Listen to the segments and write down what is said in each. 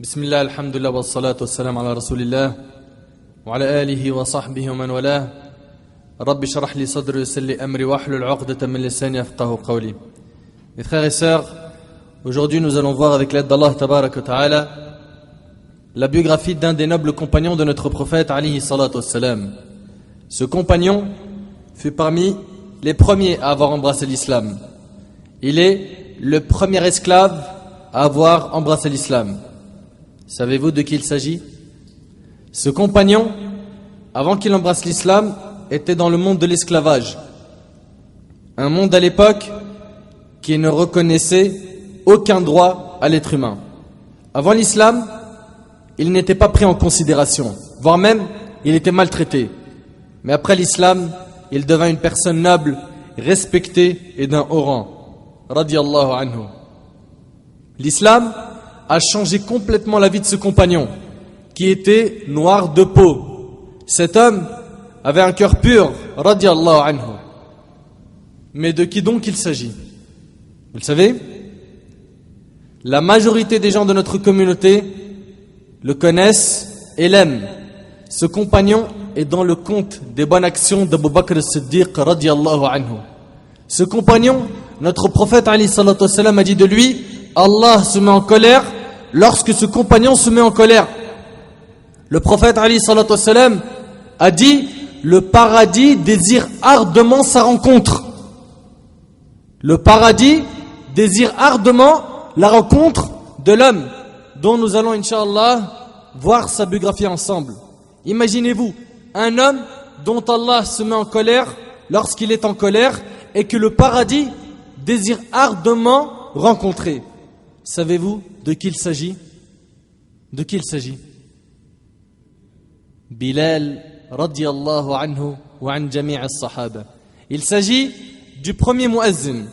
بسم الله الحمد لله والصلاة والسلام على رسول الله وعلى آله وصحبه ومن والاه رب اشرح لي صدري ويسر لي أمري واحلل عقدة من لساني يفقهوا قولي. Mes frères et sœurs, aujourd'hui nous allons voir avec l'aide d'Allah Tabarak wa Ta'ala la biographie d'un des nobles compagnons de notre prophète alayhi salatu wassalam. Ce compagnon fut parmi les premiers à avoir embrassé l'islam. Il est le premier esclave à avoir embrassé l'islam. Savez-vous de qui il s'agit? Ce compagnon, avant qu'il embrasse l'islam, était dans le monde de l'esclavage. Un monde à l'époque qui ne reconnaissait aucun droit à l'être humain. Avant l'islam, il n'était pas pris en considération, voire même il était maltraité. Mais après l'islam, il devint une personne noble, respectée et d'un haut rang. Radiyallahu anhu. L'islam a changé complètement la vie de ce compagnon, qui était noir de peau. Cet homme avait un cœur pur, radiyallahu anhu. Mais de qui donc il s'agit? Vous le savez? La majorité des gens de notre communauté le connaissent et l'aiment. Ce compagnon est dans le compte des bonnes actions d'Abu Bakr as-Siddiq, radiyallahu anhu. Ce compagnon, notre prophète alayhi salatu wassalam a dit de lui: Allah se met en colère lorsque ce compagnon se met en colère. Le prophète alayhi salatu wassalam a dit: le paradis désire ardemment sa rencontre. Le paradis désire ardemment la rencontre de l'homme dont nous allons inch'Allah voir sa biographie ensemble. Imaginez-vous un homme dont Allah se met en colère lorsqu'il est en colère et que le paradis désire ardemment rencontrer. Savez-vous de qui il s'agit? De qui il s'agit? Bilal radiyallahu anhu wa an jami' as-sahaba. Il s'agit du premier muazzin,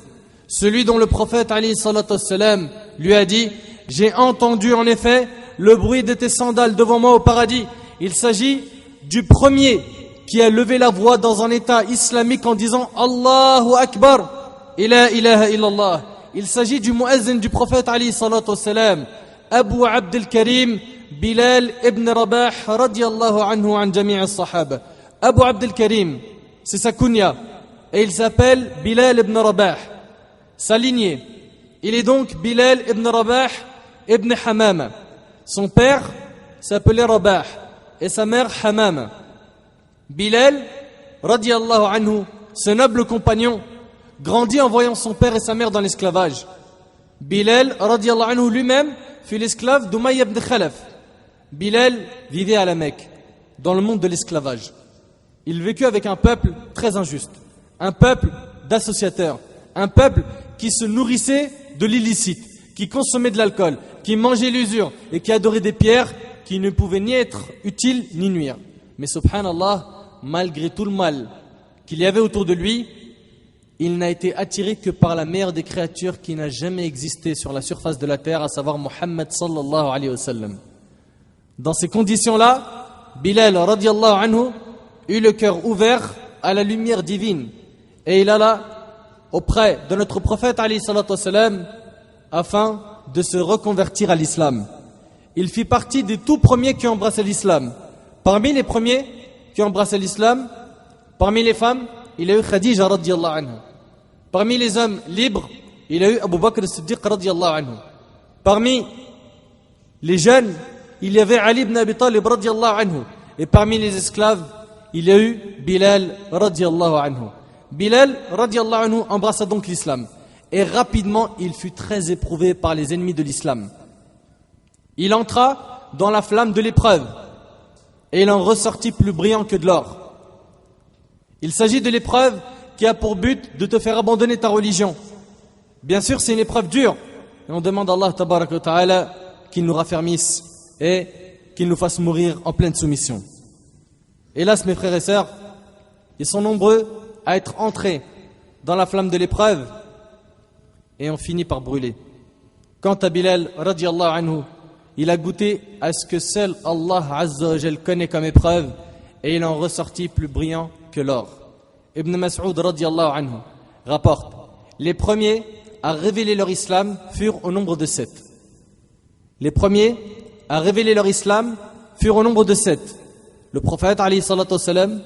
celui dont le prophète alayhi salatu wassalam lui a dit: j'ai entendu en effet le bruit de tes sandales devant moi au paradis. Il s'agit du premier qui a levé la voix dans un état islamique en disant Allahu Akbar, ila ilaha illallah. Il s'agit du muazzin du prophète alayhi salatu wassalam, Abu Abdel Karim Bilal ibn Rabah radiyallahu anhu an jami' as-sahaba. Abu Abdel Karim, c'est sa kunya, et il s'appelle Bilal ibn Rabah. Sa lignée, il est donc Bilal ibn Rabah ibn Hamama. Son père s'appelait Rabah et sa mère Hamama. Bilal radiyallahu anhu, ce noble compagnon, grandit en voyant son père et sa mère dans l'esclavage. Bilal radiyallahu anhu lui-même fut l'esclave d'Umayya ibn Khalaf. Bilal vivait à la Mecque, dans le monde de l'esclavage. Il vécut avec un peuple très injuste, un peuple d'associateurs, un peuple qui se nourrissait de l'illicite, qui consommait de l'alcool, qui mangeait l'usure et qui adorait des pierres qui ne pouvaient ni être utiles ni nuire. Mais subhanallah, malgré tout le mal qu'il y avait autour de lui, il n'a été attiré que par la meilleure des créatures qui n'a jamais existé sur la surface de la terre, à savoir Muhammad sallallahu alayhi wa sallam. Dans ces conditions-là, Bilal radiyallahu anhu eut le cœur ouvert à la lumière divine et il alla auprès de notre prophète alayhi salatu wassalam afin de se reconvertir à l'islam. Il fit partie des tout premiers qui ont embrassé l'islam. Parmi les premiers qui ont embrassé l'islam, parmi les femmes, il y a eu Khadija radiyallahu anha. Parmi les hommes libres, il y a eu Abu Bakr as-Siddiq radiyallahu anhu. Parmi les jeunes, il y avait Ali ibn Abi Talib radiyallahu anhu. Et parmi les esclaves, il y a eu Bilal radiyallahu anhu. Bilal radiyallahu anhu embrassa donc l'islam. Et rapidement, il fut très éprouvé par les ennemis de l'islam. Il entra dans la flamme de l'épreuve et il en ressortit plus brillant que de l'or. Il s'agit de l'épreuve qui a pour but de te faire abandonner ta religion. Bien sûr, c'est une épreuve dure. Et on demande à Allah Tabarak wa Ta'ala qu'il nous raffermisse et qu'il nous fasse mourir en pleine soumission. Hélas, mes frères et sœurs, ils sont nombreux à être entrés dans la flamme de l'épreuve et ont fini par brûler. Quant à Bilal radiyallahu anhu, il a goûté à ce que seul Allah Azza wa Jal connaît comme épreuve et il en ressortit plus brillant que l'or. Ibn Mas'ud radiyallahu anhu rapporte: les premiers à révéler leur islam furent au nombre de 7. Les premiers à révéler leur islam furent au nombre de 7. Le prophète alayhi salatu wassalam,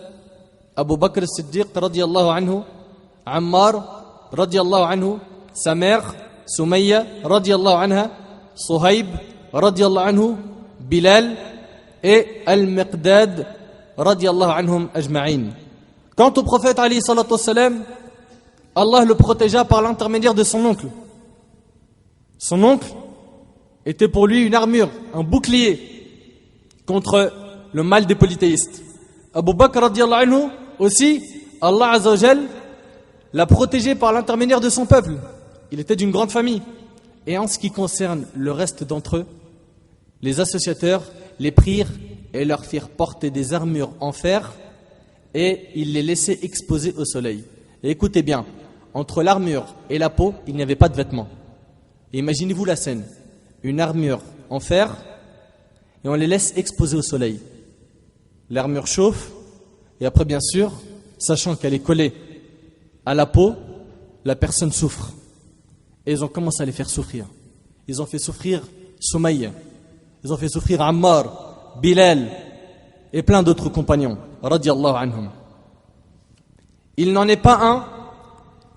Abu Bakr as-Siddiq radiyallahu anhu, Ammar radiyallahu anhu, sa mère Soumayya radiyallahu anha, Suhaib radiyallahu anhu, Bilal et Al-Miqdad radiyallahu anhum ajma'in. Quant au prophète alayhi salatu wassalam, Allah le protégea par l'intermédiaire de son oncle. Son oncle était pour lui une armure, un bouclier contre le mal des polythéistes. Abu Bakr radiyallahu anhu aussi, Allah azza wa jal l'a protégé par l'intermédiaire de son peuple. Il était d'une grande famille. Et en ce qui concerne le reste d'entre eux, les associateurs les prirent et leur firent porter des armures en fer et ils les laissaient exposer au soleil. Et écoutez bien, entre l'armure et la peau, il n'y avait pas de vêtements. Et imaginez-vous la scène, une armure en fer et on les laisse exposer au soleil. L'armure chauffe et après bien sûr, sachant qu'elle est collée à la peau, la personne souffre. Et ils ont commencé à les faire souffrir. Ils ont fait souffrir Soumaïa, ils ont fait souffrir Ammar, Bilal et plein d'autres compagnons, radiyallahu anhum. Il n'en est pas un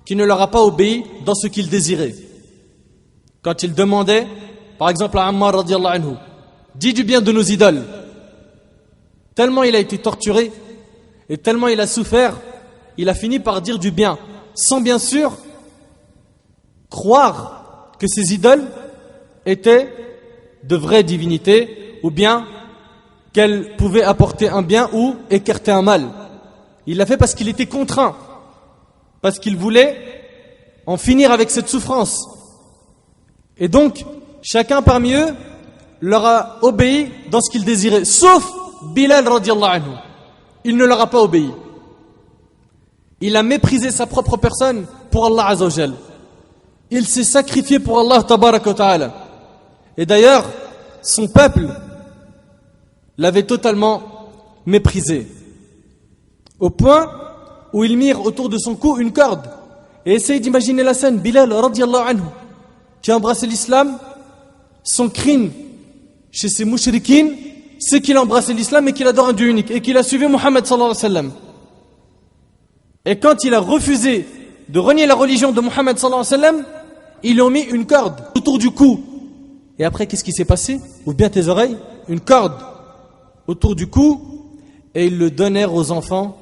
qui ne leur a pas obéi dans ce qu'il désirait. Quand il demandait, par exemple à Ammar radiyallahu anhu, dis du bien de nos idoles. Tellement il a été torturé et tellement il a souffert, il a fini par dire du bien, sans bien sûr croire que ces idoles étaient de vraies divinités ou bien qu'elles pouvaient apporter un bien ou écarter un mal. Il l'a fait parce qu'il était contraint, parce qu'il voulait en finir avec cette souffrance. Et donc, chacun parmi eux leur a obéi dans ce qu'il désirait, sauf Bilal radiyallahu anhu. Il ne leur a pas obéi. Il a méprisé sa propre personne pour Allah azza wa jal. Il s'est sacrifié pour Allah tabaraka wa ta'ala. Et d'ailleurs, son peuple l'avait totalement méprisé. Au point où ils mirent autour de son cou une corde. Et essayez d'imaginer la scène. Bilal radiyallahu anhu, qui a embrassé l'islam, son crime chez ces mouchrikines, c'est qu'il a embrassé l'islam et qu'il adore un Dieu unique et qu'il a suivi Muhammad sallallahu alayhi wa sallam. Et quand il a refusé de renier la religion de Muhammad sallallahu alayhi wa sallam, ils lui ont mis une corde autour du cou. Et après, qu'est-ce qui s'est passé? Ouvre bien tes oreilles. Une corde autour du cou et ils le donnèrent aux enfants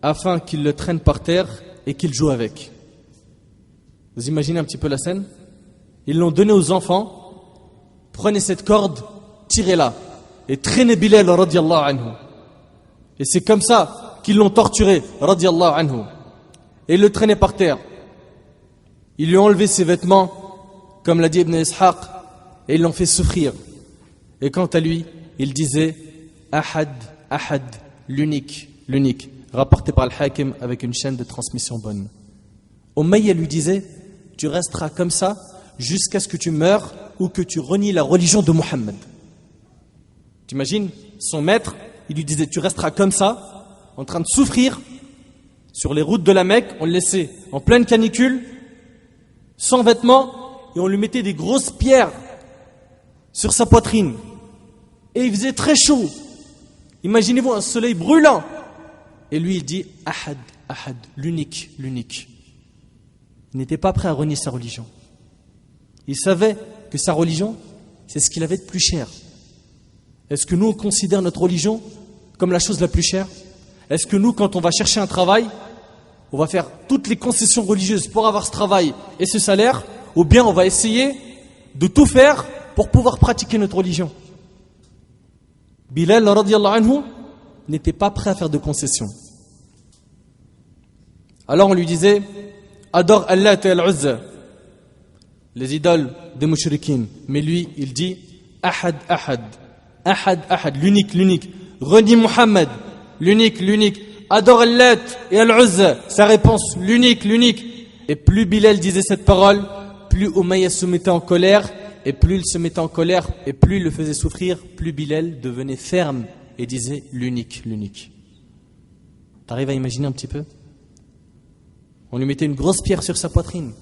afin qu'ils le traînent par terre et qu'ils jouent avec. Vous imaginez un petit peu la scène? Ils l'ont donné aux enfants. Prenez cette corde, tirez-la et traînez Bilal radiyallahu anhu. Et c'est comme ça qu'ils l'ont torturé radiyallahu anhu. Et ils le traînaient par terre. Ils lui ont enlevé ses vêtements, comme l'a dit Ibn Ishaq, et ils l'ont fait souffrir. Et quant à lui, il disait Ahad, Ahad, l'unique, l'unique, rapporté par le Hakim avec une chaîne de transmission bonne. Umayya lui disait, tu resteras comme ça jusqu'à ce que tu meures ou que tu renies la religion de Muhammad. T'imagines, son maître, il lui disait, tu resteras comme ça, en train de souffrir sur les routes de la Mecque, on le laissait en pleine canicule, sans vêtements, et on lui mettait des grosses pierres sur sa poitrine. Et il faisait très chaud. Imaginez-vous un soleil brûlant. Et lui, il dit, Ahad, Ahad, l'unique, l'unique. Il n'était pas prêt à renier sa religion. Il savait que sa religion, c'est ce qu'il avait de plus cher. Est-ce que nous, on considère notre religion comme la chose la plus chère? Est-ce que nous, quand on va chercher un travail, on va faire toutes les concessions religieuses pour avoir ce travail et ce salaire, ou bien on va essayer de tout faire pour pouvoir pratiquer notre religion? Bilal radiyallahu anhu n'était pas prêt à faire de concessions. Alors on lui disait, adore Allah et Al-Uzza, les idoles des mouchrikines. Mais lui, il dit, Ahad, Ahad, Ahad, Ahad, l'unique, l'unique. Renie Muhammad, l'unique, l'unique. Adore Allah et Al-Uzza. Sa réponse, l'unique, l'unique. Et plus Bilal disait cette parole, plus Umayya se mettait en colère. Et plus il se mettait en colère, et plus il le faisait souffrir, plus Bilal devenait ferme et disait l'unique, l'unique. T'arrives à imaginer un petit peu? On lui mettait une grosse pierre sur sa poitrine,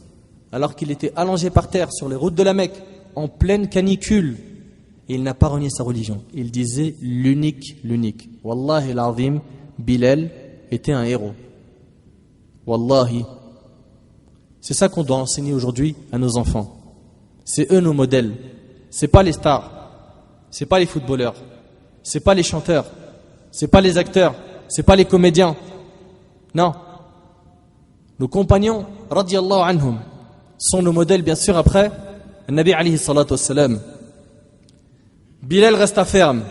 alors qu'il était allongé par terre sur les routes de la Mecque, en pleine canicule. et il n'a pas renié sa religion. Il disait l'unique. Wallahi l'azim, Bilal était un héros. Wallahi. C'est ça qu'on doit enseigner aujourd'hui à nos enfants. C'est eux nos modèles. C'est pas les stars. C'est pas les footballeurs. C'est pas les chanteurs. C'est pas les acteurs. C'est pas les comédiens. Non. Nos compagnons, radiyallahu anhum, sont nos modèles, bien sûr, après le Nabi alayhi salatu wassalam. Bilal resta ferme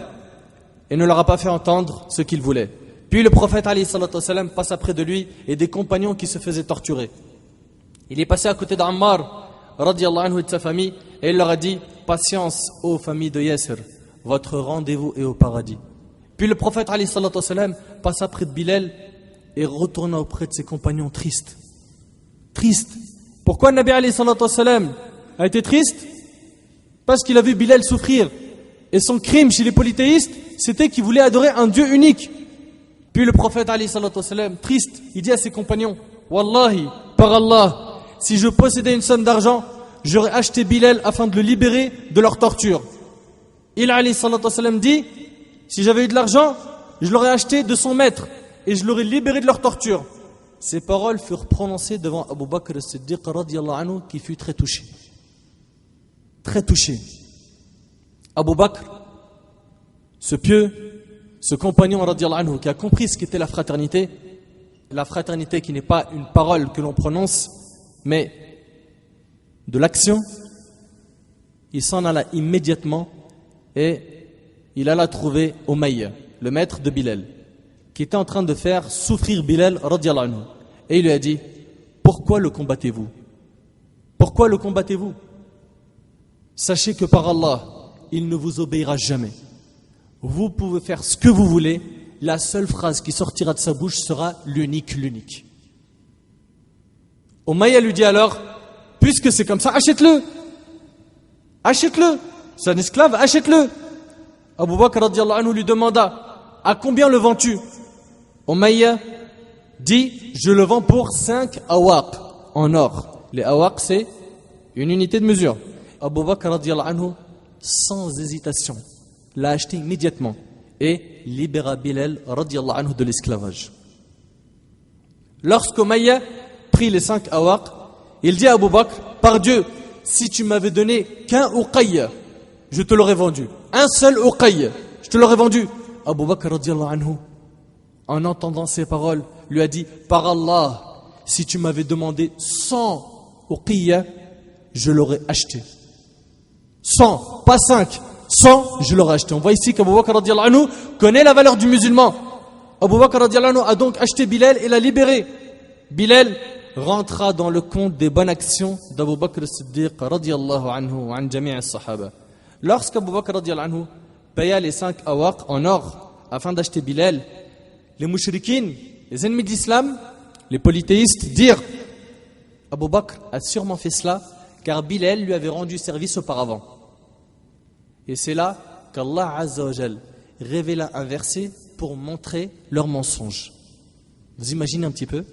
et ne leur a pas fait entendre ce qu'il voulait. Puis le prophète alayhi salatu wassalam passa près de lui et des compagnons qui se faisaient torturer. Il est passé à côté d'Ammar, radiyallahu anhu, et de sa famille, et il leur a dit: patience, ô famille de Yasser, votre rendez-vous est au paradis. Puis le prophète alayhi salatu wassalam passa près de Bilal et retourna auprès de ses compagnons tristes. Triste. Pourquoi le Nabi alayhi salatu wassalam a été triste? Parce qu'il a vu Bilal souffrir. Et son crime chez les polythéistes, c'était qu'il voulait adorer un Dieu unique. Puis le prophète alayhi salatu wassalam, triste, il dit à ses compagnons: Wallahi, par Allah, si je possédais une somme d'argent, j'aurais acheté Bilal afin de le libérer de leur torture. Il alayhi salatu wassalam dit: si j'avais eu de l'argent, je l'aurais acheté de son maître et je l'aurais libéré de leur torture. Ces paroles furent prononcées devant Abu Bakr as-Siddiq radiyallahu anhu, qui fut très touché. Très touché. Abu Bakr, ce pieux, ce compagnon radiyallahu anhu, qui a compris ce qu'était la fraternité qui n'est pas une parole que l'on prononce, mais de l'action, il s'en alla immédiatement et il alla trouver Umayya, le maître de Bilal, qui était en train de faire souffrir Bilal radiyallahu anhu. Et il lui a dit: pourquoi le combattez-vous? Pourquoi le combattez-vous? Sachez que par Allah, il ne vous obéira jamais. Vous pouvez faire ce que vous voulez, la seule phrase qui sortira de sa bouche sera l'unique. Umayya lui dit alors: puisque c'est comme ça, achète-le. Achète-le. C'est un esclave, achète-le. Abu Bakr radiyallahu anhu lui demanda: à combien le vends-tu? Umayya dit: je le vends pour 5 awaq en or. Les awaq, c'est une unité de mesure. Abu Bakr radiyallahu anhu, sans hésitation, l'a acheté immédiatement et libéra Bilal radiyallahu anhu de l'esclavage. Lorsque Umayya prit les 5 awaq, il dit à Abu Bakr: par Dieu, si tu m'avais donné qu'un uqayya, je te l'aurais vendu. Un seul uqayya, je te l'aurais vendu. Abu Bakr radiyallahu anhu, en entendant ces paroles, lui a dit: par Allah, si tu m'avais demandé 100 uqiyya, je l'aurais acheté. 100, pas 5, 100, je l'aurais acheté. On voit ici qu'Abu Bakr radiyallahu anhu connaît la valeur du musulman. Abu Bakr radiyallahu anhu a donc acheté Bilal et l'a libéré. Bilal rentra dans le compte des bonnes actions d'Abu Bakr as-Siddiq radiyallahu anhu wa an jami' as-sahaba. Lorsqu'Abu Bakr radiyallahu anhu paya les 5 awaq en or afin d'acheter Bilal, les mouchriquines, les ennemis d'Islam, les polythéistes dirent: Abu Bakr a sûrement fait cela car Bilal lui avait rendu service auparavant. Et c'est là qu'Allah Azza wa Jal révéla un verset pour montrer leur mensonge. Vous imaginez un petit peu?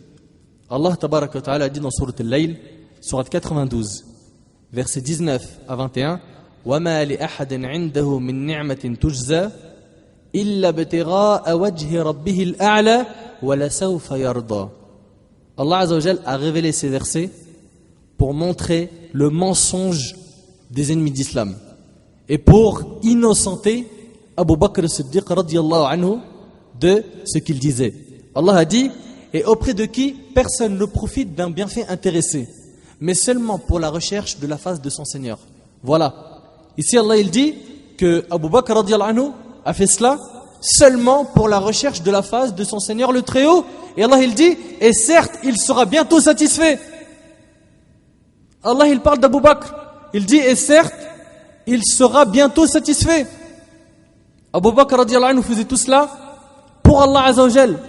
Allah Tabaraka wa Ta'ala dit dans Sourate Al-Layl, Sourate 92, versets 19 à 21: وَمَا لِأَحَدٍ عِنْدَهُ مِنْ نِعْمَةٍ تُجْزَى إِلَّا ابْتِغَاءَ وَجْهِ رَبِّهِ الْأَعْلَى وَلَسَوْفَ يَرْضَى. Allah Azza wa Jal a révélé ces versets pour montrer le mensonge des ennemis d'Islam et pour innocenter Abu Bakr as-Siddiq radiyallahu anhu de ce qu'il disait. Allah a dit: et auprès de qui personne ne profite d'un bienfait intéressé, mais seulement pour la recherche de la face de son Seigneur. Voilà. Ici Allah il dit que Abu Bakr radiyallahu anhu a fait cela seulement pour la recherche de la face de son Seigneur le Très-Haut. Et Allah il dit: et certes il sera bientôt satisfait. Allah il parle d'Abu Bakr, il dit: et certes il sera bientôt satisfait. Abu Bakr radiyallahu anhu faisait tout cela pour Allah Azza wa Jal.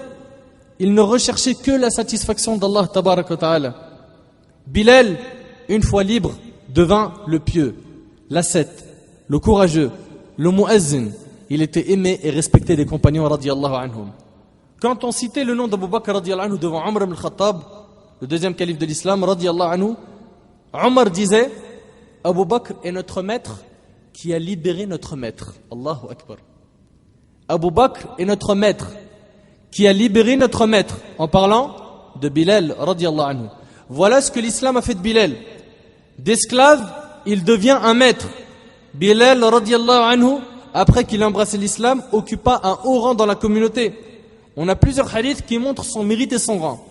Il ne recherchait que la satisfaction d'Allah Tabaraka wa Ta'ala. Bilal, une fois libre, devint le pieux, l'ascète, le courageux, le muazzin. Il était aimé et respecté des compagnons radiyallahu anhum. Quand on citait le nom d'Abu Bakr radiyallahu anhu devant Omar ibn al-Khattab, le deuxième calife de l'islam radiyallahu anhu, Omar disait: Abu Bakr est notre maître qui a libéré notre maître. Allahu Akbar. Abu Bakr est notre maître qui a libéré notre maître en parlant de Bilal radiyallahu anhu. Voilà ce que l'islam a fait de Bilal. D'esclave, il devient un maître. Bilal radiyallahu anhu, après qu'il a embrassé l'islam, occupa un haut rang dans la communauté. On a plusieurs hadiths qui montrent son mérite et son rang.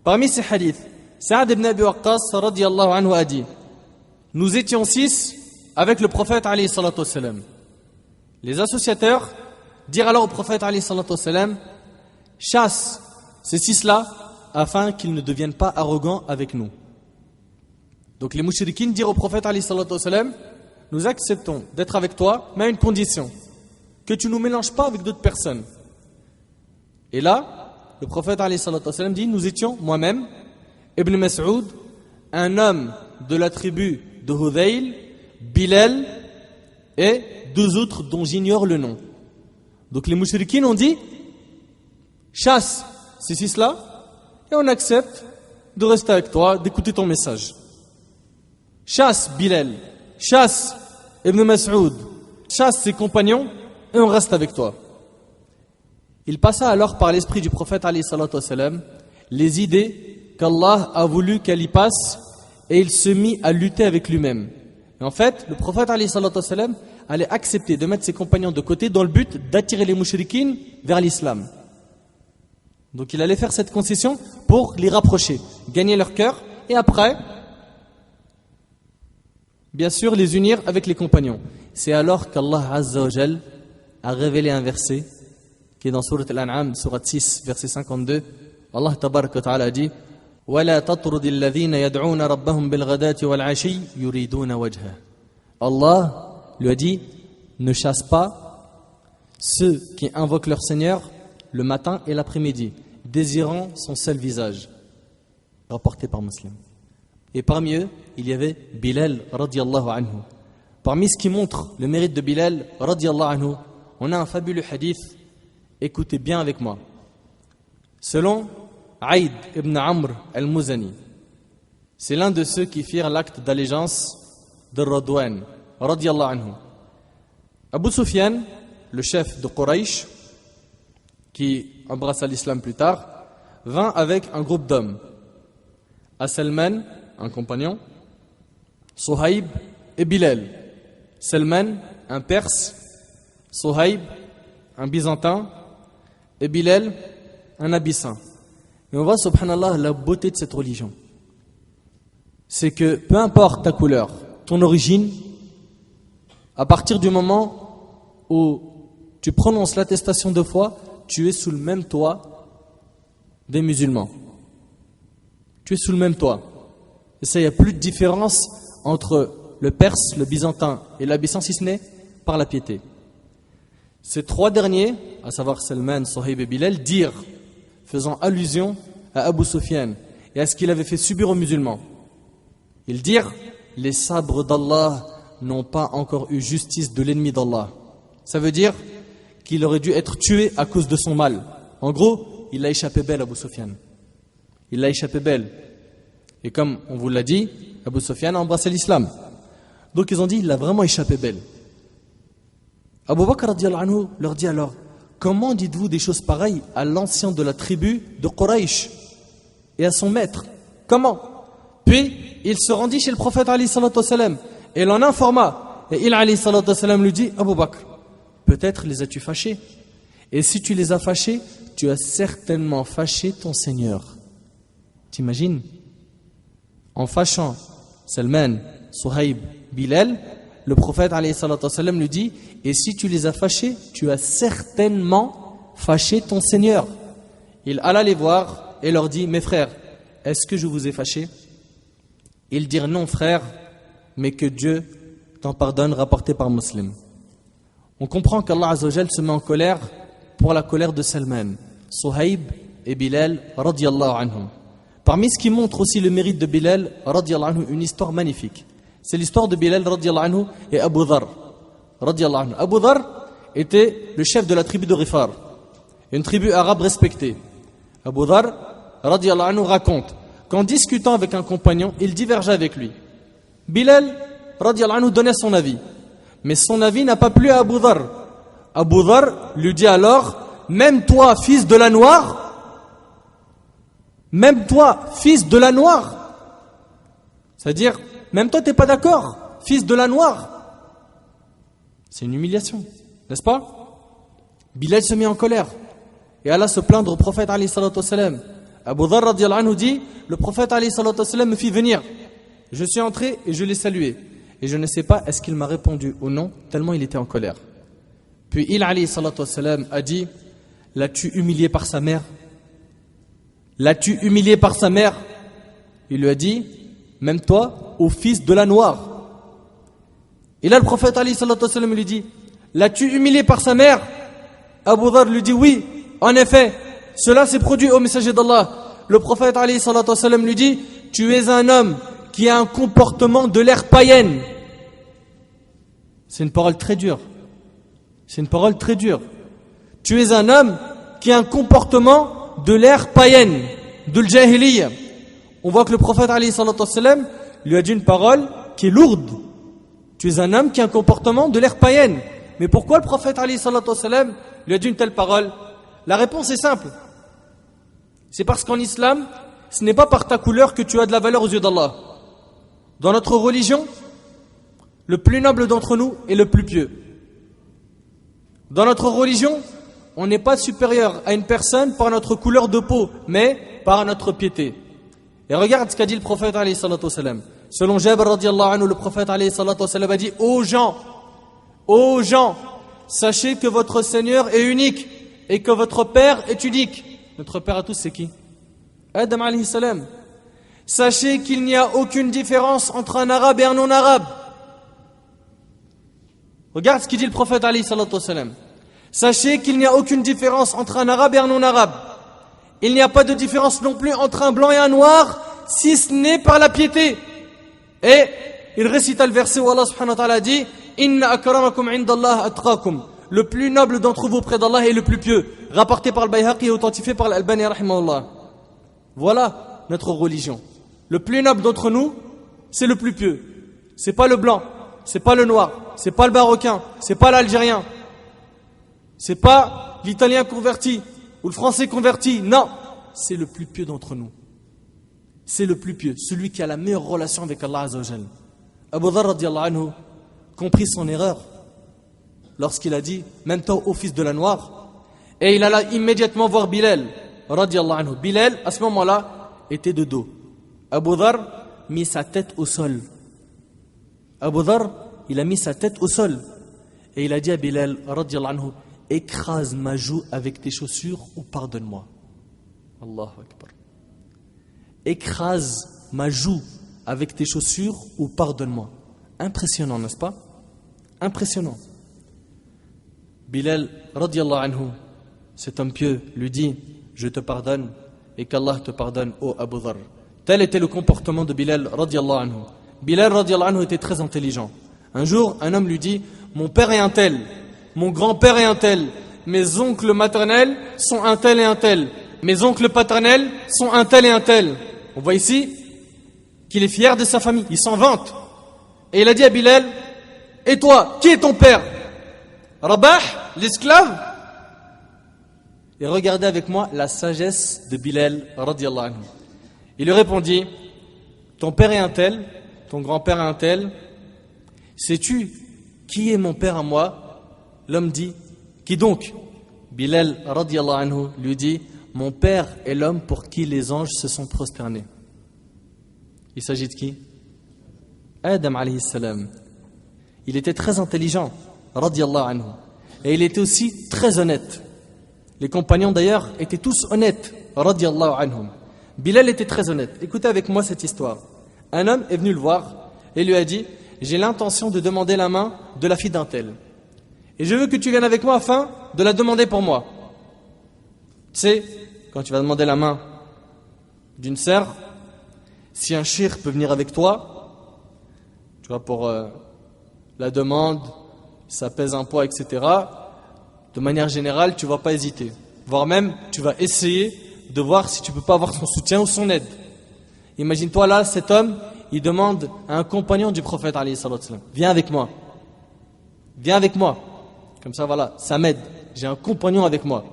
Parmi ces hadiths, Sa'ad ibn Abi Waqqas radiyallahu anhu a dit: nous étions 6 avec le prophète alayhi salatu wassalam. Les associateurs dirent alors au prophète alayhi salatu wassalam: chasse ces 6-là afin qu'ils ne deviennent pas arrogants avec nous. Donc les mouchriquines dirent au prophète alayhi salatu wassalam: nous acceptons d'être avec toi, mais à une condition, que tu ne nous mélanges pas avec d'autres personnes. Et là, le prophète alayhi salatu wassalam dit: nous étions moi-même, Ibn Mas'ud, un homme de la tribu de Hudayl, Bilal et 2 autres dont j'ignore le nom. Donc les mouchriquines ont dit: chasse ces 6-là et on accepte de rester avec toi, d'écouter ton message. Chasse Bilal, chasse Ibn Mas'ud, chasse ses compagnons et on reste avec toi. Il passa alors par l'esprit du prophète alayhi salatu wassalam les idées qu'Allah a voulu qu'elle y passe et il se mit à lutter avec lui-même. Et en fait, le prophète alayhi salatu wassalam allait accepter de mettre ses compagnons de côté dans le but d'attirer les mouchriquines vers l'islam. Donc il allait faire cette concession pour les rapprocher, gagner leur cœur et après, bien sûr, les unir avec les compagnons. C'est alors qu'Allah Azza wa Jal a révélé un verset qui est dans Sourate Al-An'am, Sourate 6, verset 52. Allah Tabaraka wa Ta'ala dit: وَلَا تَطْرُدِ الَّذِينَ يَدْعُونَ رَبَّهُمْ بِالْغَدَاةِ وَالْعَشِيِّ يُرِيدُونَ وَجْهَهُ. Allah lui a dit: ne chasse pas ceux qui invoquent leur Seigneur le matin et l'après-midi, désirant son seul visage. Rapporté par Muslim. Et parmi eux, il y avait Bilal radiyallahu anhu. Parmi ce qui montre le mérite de Bilal radiyallahu anhu, on a un fabuleux hadith. Écoutez bien avec moi. Selon Aïd ibn Amr al-Muzani, c'est l'un de ceux qui firent l'acte d'allégeance de Radwan radiyallahu anhu. Abu Sufyan, le chef de Quraysh, qui embrassa l'islam plus tard, vint avec un groupe d'hommes. Salman, un compagnon, Suhaib et Bilal. Salman, un Perse, Suhaib, un Byzantin, et Bilal, un Abyssin. Et on voit, subhanallah, la beauté de cette religion. C'est que peu importe ta couleur, ton origine, à partir du moment où tu prononces l'attestation de foi, tu es sous le même toit des musulmans. Tu es sous le même toit. Et ça, il n'y a plus de différence entre le Perse, le Byzantin et l'Abyssin, si ce n'est par la piété. Ces 3 derniers, à savoir Salman, Suhaib et Bilal, dirent, faisant allusion à Abu Sufyan et à ce qu'il avait fait subir aux musulmans. Ils dirent: les sabres d'Allah n'ont pas encore eu justice de l'ennemi d'Allah. Ça veut dire qu'il aurait dû être tué à cause de son mal. En gros, il a échappé belle, Abu Sufyan. Il a échappé belle. Et comme on vous l'a dit, Abu Sufyan a embrassé l'islam. Donc ils ont dit: il a vraiment échappé belle. Abu Bakr radiyallahu anhu leur dit alors: comment dites-vous des choses pareilles à l'ancien de la tribu de Quraysh et à son maître? Comment? Puis il se rendit chez le prophète alayhi salatu wassalam et l'en informa. Et il alayhi salatu wassalam lui dit: Abu Bakr, peut-être les as-tu fâchés? Et si tu les as fâchés, tu as certainement fâché ton Seigneur. T'imagines? En fâchant Salman, Suhaib, Bilal, le prophète alayhi salatu wassalam lui dit: et si tu les as fâchés, tu as certainement fâché ton Seigneur. Il alla les voir et leur dit: mes frères, est-ce que je vous ai fâchés? Ils dirent: non frère, mais que Dieu t'en pardonne, rapporté par Muslim. On comprend qu'Allah Azza wa Jal se met en colère pour la colère de Salman, Suhaib et Bilal radiyallahu anhum. Parmi ce qui montre aussi le mérite de Bilal radiyallahu anhu, une histoire magnifique. C'est l'histoire de Bilal radiyallahu anhu et Abu Dhar radiyallahu anhu. Abu Dhar était le chef de la tribu de Ghifar, une tribu arabe respectée. Abu Dhar radiyallahu anhu raconte qu'en discutant avec un compagnon, il divergeait avec lui. Bilal radiyallahu anhu donnait son avis. Mais son avis n'a pas plu à Abu Dharr. Abu Dharr lui dit alors, même toi, fils de la noire, même toi, fils de la noire, c'est-à-dire, même toi, t'es pas d'accord, fils de la noire. C'est une humiliation, n'est-ce pas? Bilal se met en colère et alla se plaindre au prophète alayhi salatu wassalam. Abu Dharr radiyallahu anhu dit, le prophète alayhi salatu wassalam me fit venir. Je suis entré et je l'ai salué. Et je ne sais pas est-ce qu'il m'a répondu ou non, tellement il était en colère. Puis il alayhi salatu wassalam a dit, l'as-tu humilié par sa mère? L'as-tu humilié par sa mère? Il lui a dit, même toi, ô fils de la noire. Et là le prophète alayhi salatu wassalam lui dit, l'as-tu humilié par sa mère? Abu Dharr lui dit, oui, en effet, cela s'est produit au messager d'Allah. Le prophète alayhi salatu wassalam lui dit, tu es un homme qui a un comportement de l'ère païenne. C'est une parole très dure. C'est une parole très dure. Tu es un homme qui a un comportement de l'ère païenne, de l'jahiliya. On voit que le prophète alayhi salatu wassalam lui a dit une parole qui est lourde. Tu es un homme qui a un comportement de l'ère païenne. Mais pourquoi le prophète alayhi salatu wassalam lui a dit une telle parole? La réponse est simple. C'est parce qu'en islam, ce n'est pas par ta couleur que tu as de la valeur aux yeux d'Allah. Dans notre religion, le plus noble d'entre nous est le plus pieux. Dans notre religion, on n'est pas supérieur à une personne par notre couleur de peau, mais par notre piété. Et regarde ce qu'a dit le prophète alayhi salatu wassalam. Selon Jabir radiyallahu anhu, le prophète alayhi salatu wassalam a dit, ô gens, sachez que votre Seigneur est unique et que votre Père est unique. Notre Père à tous, c'est qui? Adam alayhi salam. Sachez qu'il n'y a aucune différence entre un arabe et un non-arabe. Regarde ce qu'il dit le prophète alayhi salatu wassalam. Sachez qu'il n'y a aucune différence entre un arabe et un non-arabe. Il n'y a pas de différence non plus entre un blanc et un noir, si ce n'est par la piété. Et il récita le verset où Allah subhanahu wa ta'ala dit, Inna akramakum indallahi atqakum. Le plus noble d'entre vous près d'Allah est le plus pieux. Rapporté par le Bayhaqi et authentifié par l'Albani rahimahullah. Voilà notre religion. Le plus noble d'entre nous, c'est le plus pieux. C'est pas le blanc, c'est pas le noir, c'est pas le marocain, c'est pas l'algérien, c'est pas l'italien converti ou le français converti. Non, c'est le plus pieux d'entre nous. C'est le plus pieux, celui qui a la meilleure relation avec Allah Azza wa Jal. Abu Dharr radiyallahu anhu comprit son erreur lorsqu'il a dit, même toi, ô fils de la noire. Et il alla immédiatement voir Bilal radiyallahu anhu. Bilal, à ce moment-là, était de dos. Abu Dharr mit sa tête au sol. Abu Dharr, il a mis sa tête au sol. Et il a dit à Bilal radiyallahu anhu, écrase ma joue avec tes chaussures ou pardonne-moi. Allahu Akbar. Écrase ma joue avec tes chaussures ou pardonne-moi. Impressionnant, n'est-ce pas? Impressionnant. Bilal radiyallahu anhu, cet homme pieux, lui dit, je te pardonne et qu'Allah te pardonne, ô Abu Dharr. Tel était le comportement de Bilal radiyallahu anhu. Bilal radiyallahu anhu était très intelligent. Un jour, un homme lui dit, mon père est un tel, mon grand-père est un tel, mes oncles maternels sont un tel et un tel, mes oncles paternels sont un tel et un tel. On voit ici qu'il est fier de sa famille, il s'en vante. Et il a dit à Bilal, et toi, qui est ton père? Rabah, l'esclave? Et regardez avec moi la sagesse de Bilal radiyallahu anhu. Il lui répondit, ton père est un tel, ton grand-père est un tel. Sais-tu qui est mon père à moi? L'homme dit, qui donc? Bilal radiyallahu anhu lui dit, mon père est l'homme pour qui les anges se sont prosternés. Il s'agit de qui? Adam alayhi salam. Il était très intelligent, radiyallahu anhu. Et il était aussi très honnête. Les compagnons d'ailleurs étaient tous honnêtes, radiyallahu anhum. Bilal était très honnête. Écoutez avec moi cette histoire. Un homme est venu le voir et lui a dit, j'ai l'intention de demander la main de la fille d'un tel. Et je veux que tu viennes avec moi afin de la demander pour moi. Tu sais, quand tu vas demander la main d'une sœur, si un shir peut venir avec toi, tu vois, pour la demande, ça pèse un poids, etc., de manière générale, tu ne vas pas hésiter. Voire même, tu vas essayer de voir si tu ne peux pas avoir son soutien ou son aide. Imagine-toi là, cet homme, il demande à un compagnon du prophète, alayhi salatu wassalam, viens avec moi. viens avec moi. Comme ça, voilà, ça m'aide. J'ai un compagnon avec moi.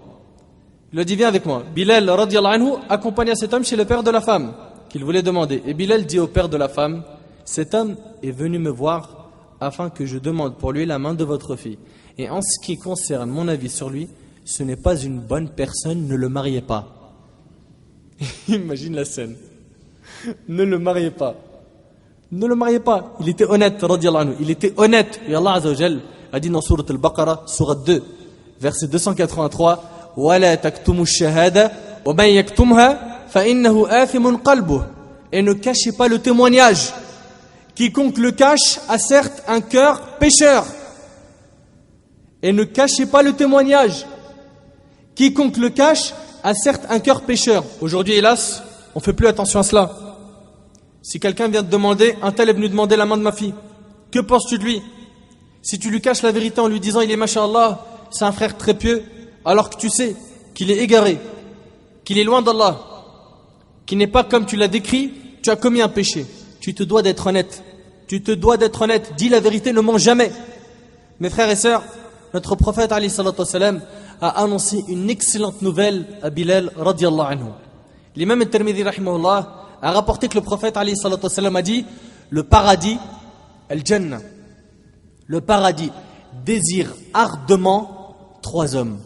Il lui a dit, viens avec moi. Bilal, radiallahu anhu, accompagna cet homme chez le père de la femme qu'il voulait demander. Et Bilal dit au père de la femme, cet homme est venu me voir afin que je demande pour lui la main de votre fille. Et en ce qui concerne mon avis sur lui, ce n'est pas une bonne personne, ne le mariez pas. Imagine la scène. Ne le mariez pas. Ne le mariez pas. Il était honnête, radiallahu anhu. Il était honnête. Et Allah Azza wa Jal a dit dans Sourate Al-Baqarah, Sourate 2, verset 283, وَلَا تَكْتُمُوا الشَّهَادَةَ وَمَنْ يَكْتُمْهَا فَإِنَّهُ آثِمٌ قَلْبُهُ. Et ne cachez pas le témoignage. Quiconque le cache a certes un cœur pécheur. Et ne cachez pas le témoignage. Quiconque le cache a certes un cœur pécheur. Aujourd'hui, hélas, on ne fait plus attention à cela. Si quelqu'un vient te demander, un tel est venu demander la main de ma fille, que penses-tu de lui? Si tu lui caches la vérité en lui disant, il est masha'Allah, c'est un frère très pieux, alors que tu sais qu'il est égaré, qu'il est loin d'Allah, qu'il n'est pas comme tu l'as décrit, tu as commis un péché. Tu te dois d'être honnête. Tu te dois d'être honnête. Dis la vérité, ne mens jamais. Mes frères et sœurs, notre prophète alayhi salatu wassalam a annoncé une excellente nouvelle à Bilal radiallahu anhu. L'imam al-Tirmidhi rahimahullah a rapporté que le prophète alayhi salatu wassalam a dit, le paradis, al-Jannah, le paradis désire ardemment 3 hommes.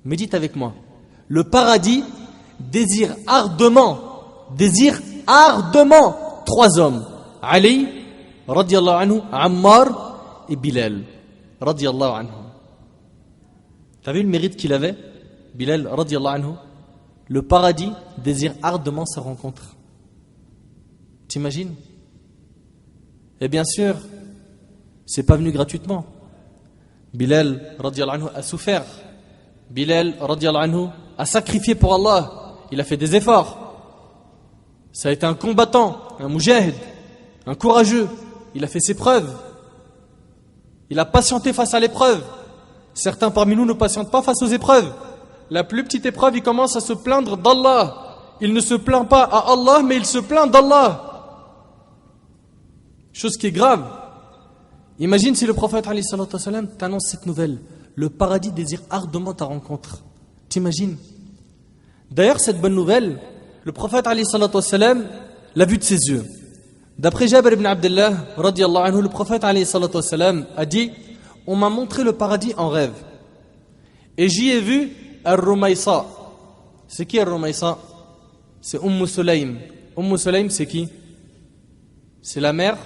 Médite avec moi. Le paradis désire ardemment 3 hommes. Ali, radiallahu anhu, Ammar et Bilal, radiallahu anhu. T'as vu le mérite qu'il avait, Bilal, radiallahu anhu? Le paradis désire ardemment sa rencontre. T'imagines? Et bien sûr, c'est pas venu gratuitement. Bilal, radiallahu anhu, a souffert. Bilal, radiallahu anhu, a sacrifié pour Allah. Il a fait des efforts. Ça a été un combattant, un mujahid, un courageux. Il a fait ses preuves. Il a patienté face à l'épreuve. Certains parmi nous ne patientent pas face aux épreuves. La plus petite épreuve, il commence à se plaindre d'Allah. Il ne se plaint pas à Allah, mais il se plaint d'Allah. Chose qui est grave. Imagine si le prophète alayhi salatu wassalam t'annonce cette nouvelle. Le paradis désire ardemment ta rencontre. T'imagines? D'ailleurs, cette bonne nouvelle, le prophète alayhi salatu wassalam l'a vue de ses yeux. D'après Jabir ibn Abdullah, radiallahu anhu, le prophète alayhi salatu wassalam a dit, on m'a montré le paradis en rêve. Et j'y ai vu Ar-Rumaysa. C'est qui Ar-Rumaysa? C'est Sulaym. Sulaym, c'est qui? C'est la mère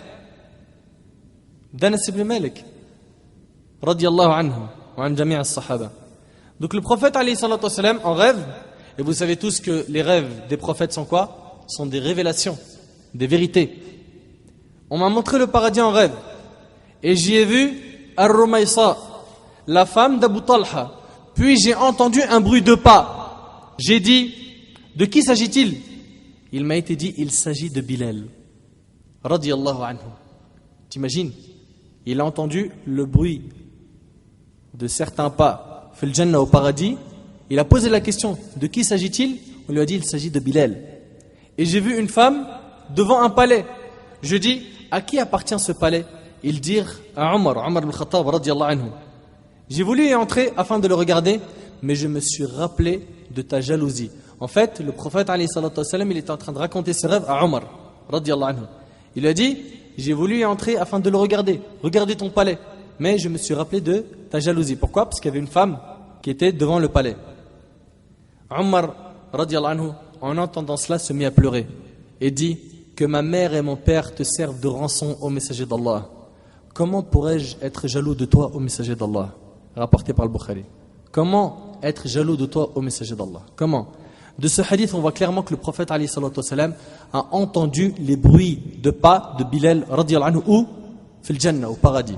d'Anas ibn Malik, radiallahu anhu, wa an jami' as-sahaba. Donc le prophète alayhi salatu wassalam en rêve, et vous savez tous que les rêves des prophètes sont quoi? Sont des révélations, des vérités. On m'a montré le paradis en rêve, et j'y ai vu Ar-Rumaysa, la femme d'Abu Talha. Puis j'ai entendu un bruit de pas. J'ai dit, de qui s'agit-il? Il m'a été dit, il s'agit de Bilal, radiallahu anhu. T'imagines? Il a entendu le bruit de certains pas, fil Jannah, au paradis. Il a posé la question, de qui s'agit-il? On lui a dit, il s'agit de Bilal. Et j'ai vu une femme devant un palais. Je dis, à qui appartient ce palais? Ils dirent à Omar ibn Khattab, radiallahu anhu. J'ai voulu y entrer afin de le regarder, mais je me suis rappelé de ta jalousie. En fait, le prophète alayhi salatu wassalam, il était en train de raconter ce rêve à Omar, radiallahu anhu. Il a dit, j'ai voulu y entrer afin de le regarder, regarder ton palais, mais je me suis rappelé de ta jalousie. Pourquoi? Parce qu'il y avait une femme qui était devant le palais. Omar, radiallahu anhu, en entendant cela, se mit à pleurer et dit, que ma mère et mon père te servent de rançon au messager d'Allah. Comment pourrais-je être jaloux de toi au messager d'Allah? Rapporté par le Bukhari. Comment être jaloux de toi au messager d'Allah? Comment? De ce hadith, on voit clairement que le prophète alayhi salatu wassalam a entendu les bruits de pas de Bilal radiallahu anhu ou fil Jannah, au paradis.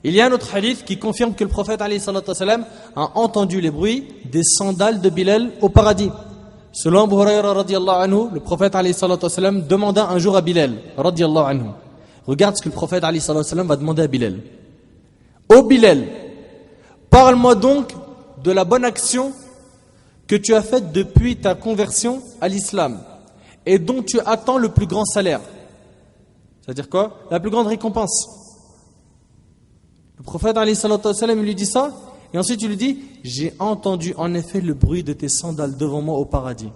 Il y a un autre hadith qui confirme que le prophète alayhi salatu wassalam a entendu les bruits des sandales de Bilal au paradis. Selon Abu Hurayra radiallahu anhu, le prophète alayhi salatu wassalam demanda un jour à Bilal radiallahu anhu. Regarde ce que le prophète alayhi salatu wassalam va demander à Bilal. Ô Bilal, parle-moi donc de la bonne action que tu as faite depuis ta conversion à l'islam et dont tu attends le plus grand salaire. C'est-à-dire quoi? La plus grande récompense. Le prophète alayhi salatu wassalam, il lui dit ça, et ensuite il lui dit, j'ai entendu en effet le bruit de tes sandales devant moi au paradis.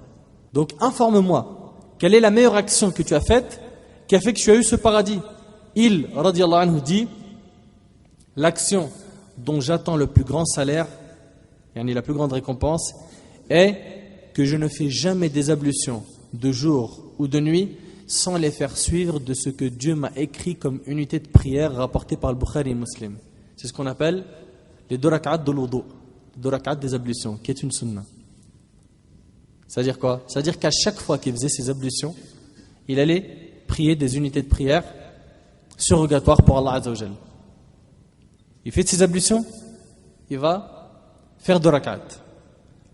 Donc informe-moi, quelle est la meilleure action que tu as faite, qui a fait que tu as eu ce paradis? Il, radiyallahu anhu, dit, l'action dont j'attends le plus grand salaire, yani la plus grande récompense, est que je ne fais jamais des ablutions de jour ou de nuit sans les faire suivre de ce que Dieu m'a écrit comme unité de prière rapportée par le Bukhari et Muslim. C'est ce qu'on appelle les 2 rak'at de l'wudu, 2 rak'at des ablutions, qui est une sunna. C'est-à-dire quoi? C'est-à-dire qu'à chaque fois qu'il faisait ses ablutions, il allait prier des unités de prière surrogatoires pour Allah Azza wa Jal. Il fait ses ablutions, il va faire 2 rak'at.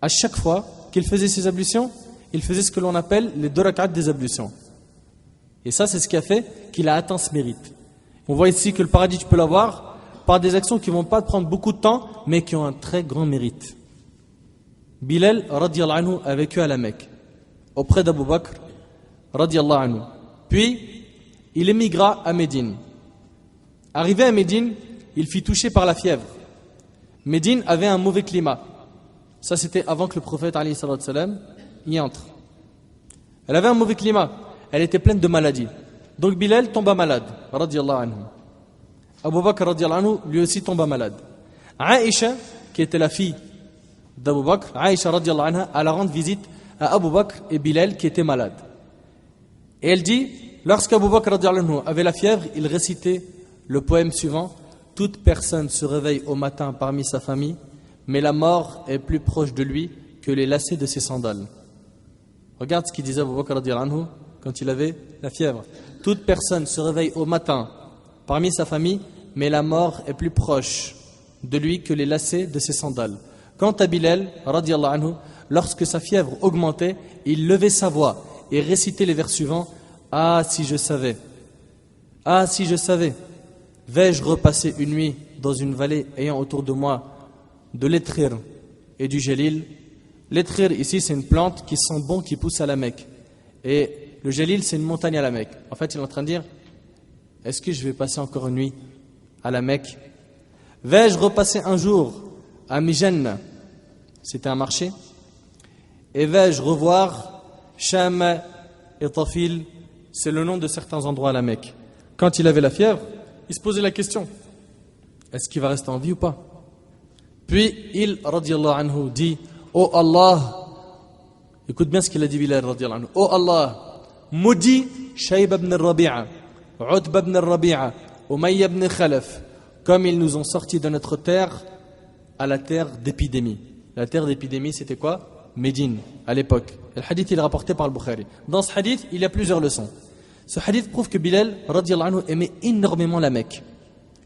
À chaque fois qu'il faisait ses ablutions, il faisait ce que l'on appelle les 2 rak'at des ablutions. Et ça, c'est ce qui a fait qu'il a atteint ce mérite. On voit ici que le paradis, tu peux l'avoir par des actions qui ne vont pas te prendre beaucoup de temps, mais qui ont un très grand mérite. Bilal, radiyallahu anhu, a vécu à la Mecque, auprès d'Abu Bakr, radiyallahu anhu. Puis, il émigra à Médine. Arrivé à Médine, il fut touché par la fièvre. Médine avait un mauvais climat. Ça, c'était avant que le prophète, alayhi salatu wassalam, y entre. Elle avait un mauvais climat. Elle était pleine de maladies. Donc Bilal tomba malade, radiyallahu anhu. Abu Bakr, radiyallahu anhu, lui aussi tomba malade. Aïcha, qui était la fille d'Abu Bakr, Aïcha, radiyallahu anha, alla rendre visite à Abu Bakr et Bilal, qui étaient malades. Et elle dit, lorsqu'Abu Bakr, radiyallahu anhu, avait la fièvre, il récitait le poème suivant: toute personne se réveille au matin parmi sa famille, mais la mort est plus proche de lui que les lacets de ses sandales. Regarde ce qu'il disait Abu Bakr, radiyallahu anhu, quand il avait la fièvre. Toute personne se réveille au matin parmi sa famille, mais la mort est plus proche de lui que les lacets de ses sandales. Quant à Bilal, radiyallahu anhu, lorsque sa fièvre augmentait, il levait sa voix et récitait les vers suivants: ah, si je savais, ah, si je savais, vais-je repasser une nuit dans une vallée ayant autour de moi de l'étrir et du gélil. L'étrir ici, c'est une plante qui sent bon, qui pousse à la Mecque. Et le Jalil, c'est une montagne à la Mecque. En fait, il est en train de dire, est-ce que je vais passer encore une nuit à la Mecque? Vais-je repasser un jour à Mijanna? C'était un marché. Et vais-je revoir Sham et Tafil? C'est le nom de certains endroits à la Mecque. Quand il avait la fièvre, il se posait la question, est-ce qu'il va rester en vie ou pas? Puis il, radiyallahu anhu, dit, oh Allah, écoute bien ce qu'il a dit Bilal, radiyallahu anhu, oh Allah, maudit Shayba ibn al-Rabi'a, Utba ibn al-Rabi'a, Umayya ibn Khalaf, comme ils nous ont sortis de notre terre à la terre d'épidémie. La terre d'épidémie, c'était quoi? Médine, à l'époque. Le hadith, il est rapporté par le Bukhari. Dans ce hadith, il y a plusieurs leçons. Ce hadith prouve que Bilal, radiyallahu anhu, aimait énormément la Mecque.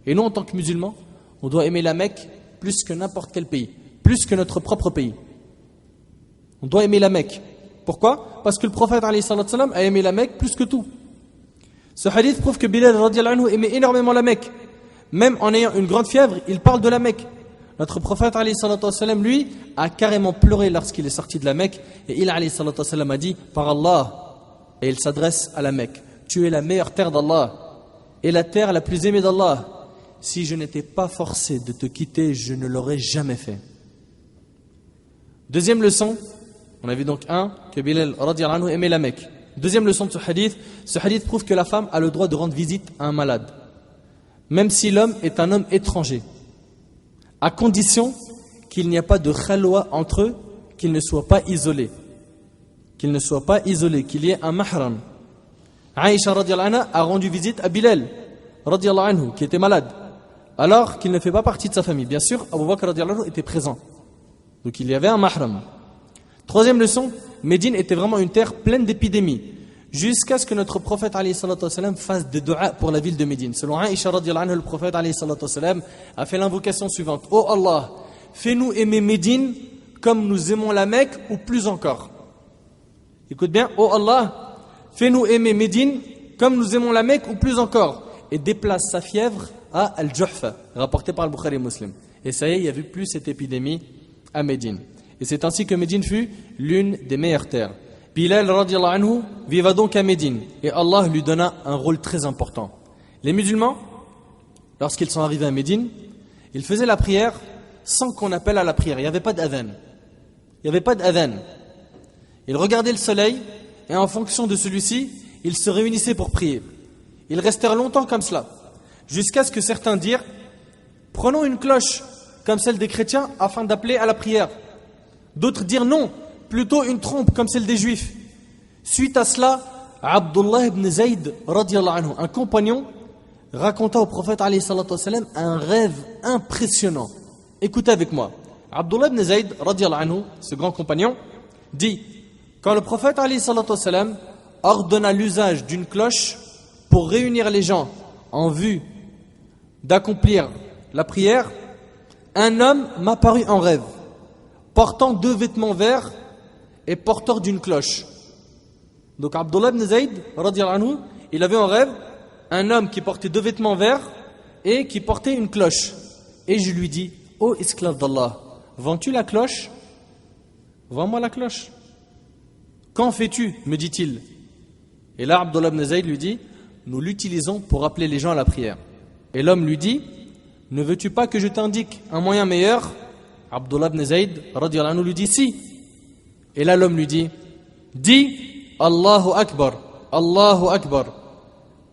Et nous, en tant que musulmans, on doit aimer la Mecque plus que n'importe quel pays, plus que notre propre pays. On doit aimer la Mecque. Pourquoi? Parce que le prophète alayhi salatu salam a aimé la Mecque plus que tout. Ce hadith prouve que Bilal, radiyallahu anhu, aimait énormément la Mecque. Même en ayant une grande fièvre, il parle de la Mecque. Notre prophète alayhi salatu salam, lui, a carrément pleuré lorsqu'il est sorti de la Mecque. Et il alayhi salatu salam a dit, par Allah, et il s'adresse à la Mecque, tu es la meilleure terre d'Allah et la terre la plus aimée d'Allah. Si je n'étais pas forcé de te quitter, je ne l'aurais jamais fait. Deuxième leçon, on a vu donc que Bilal, radiyallahu anhu, aimait la Mecque. Deuxième leçon de ce hadith prouve que la femme a le droit de rendre visite à un malade, même si l'homme est un homme étranger, à condition qu'il n'y a pas de khalwa entre eux, qu'ils ne soient pas isolés. Qu'il ne soit pas isolé, qu'il y ait un mahram. Aïcha, radiyallahu anha, a rendu visite à Bilal, radiyallahu anhu, qui était malade, alors qu'il ne fait pas partie de sa famille. Bien sûr, Abu Bakr, radiyallahu anhu, était présent. Donc il y avait un mahram. Troisième leçon, Médine était vraiment une terre pleine d'épidémies, jusqu'à ce que notre prophète alayhi salatu wassalam fasse des du'a pour la ville de Médine. Selon Aïcha, radiyallahu anha, le prophète alayhi salatu wassalam a fait l'invocation suivante: oh Allah, fais-nous aimer Médine comme nous aimons la Mecque, ou plus encore. Écoute bien, oh Allah, fais-nous aimer Médine comme nous aimons la Mecque, ou plus encore. Et déplace sa fièvre à Al-Juhfa, rapporté par le Bukhari et Muslim. Et ça y est, il n'y avait plus cette épidémie à Médine. Et c'est ainsi que Médine fut l'une des meilleures terres. Bilal, radiyallahu anhu, viva donc à Médine. Et Allah lui donna un rôle très important. Les musulmans, lorsqu'ils sont arrivés à Médine, Il faisait la prière sans qu'on appelle à la prière. Il n'y avait pas d'adhan. Il n'y avait pas d'adhan. Il regardait le soleil et en fonction de celui-ci, ils se réunissaient pour prier. Ils restèrent longtemps comme cela, jusqu'à ce que certains dirent « Prenons une cloche comme celle des chrétiens afin d'appeler à la prière ». D'autres dirent non, plutôt une trompe comme celle des juifs. Suite à cela, Abdullah ibn Zayd, radiyallahu anhu, un compagnon, raconta au prophète alayhi salatu wassalam un rêve impressionnant. Écoutez avec moi. Abdullah ibn Zayd, radiyallahu anhu, ce grand compagnon, dit quand le prophète alayhi salatu wassalam ordonna l'usage d'une cloche pour réunir les gens en vue d'accomplir la prière, un homme m'apparut en rêve, portant 2 vêtements verts et porteur d'une cloche. Donc Abdullah ibn Zayd, radiyallahu anhu, il avait en rêve un homme qui portait 2 vêtements verts et qui portait une cloche. Et je lui dis, ô esclave d'Allah, vends-tu la cloche? Vends-moi la cloche. Qu'en fais-tu? Me dit-il. Et là Abdullah ibn Zayd lui dit, nous l'utilisons pour appeler les gens à la prière. Et l'homme lui dit, ne veux-tu pas que je t'indique un moyen meilleur? Abdullah ibn Zayd, radiyallahu anhu, lui dit, si. Et là l'homme lui dit, dis Allahu Akbar, Allahu Akbar,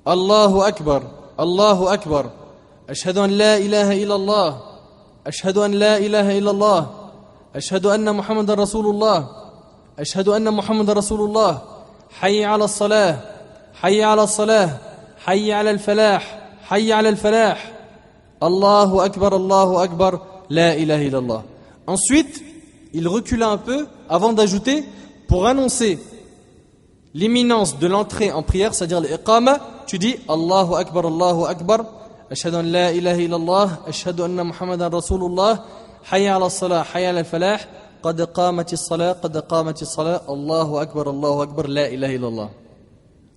Allahu Akbar, Allahu Akbar, Ashhadu an la ilaha illallah, Ashhadu an la ilaha illallah, Ashhadu anna Muhammadan Rasulullah, Ashhadu anna Muhammadan Rasulullah, Hayya ala salah, Hayya ala salah, Hayya ala al-falah, Hayya ala al-falah, Allahu Akbar, la ilaha illallah. Ensuite, il recula un peu avant d'ajouter, pour annoncer l'imminence de l'entrée en prière, c'est-à-dire l'iqama, tu dis Allahu Akbar, Ashhadu an la ilaha illallah, Ashhadu anna Muhammadan Rasulullah, Hayya ala salah, Hayya ala al-falah, Qad qamatis salah, Allahu Akbar, la ilaha illallah.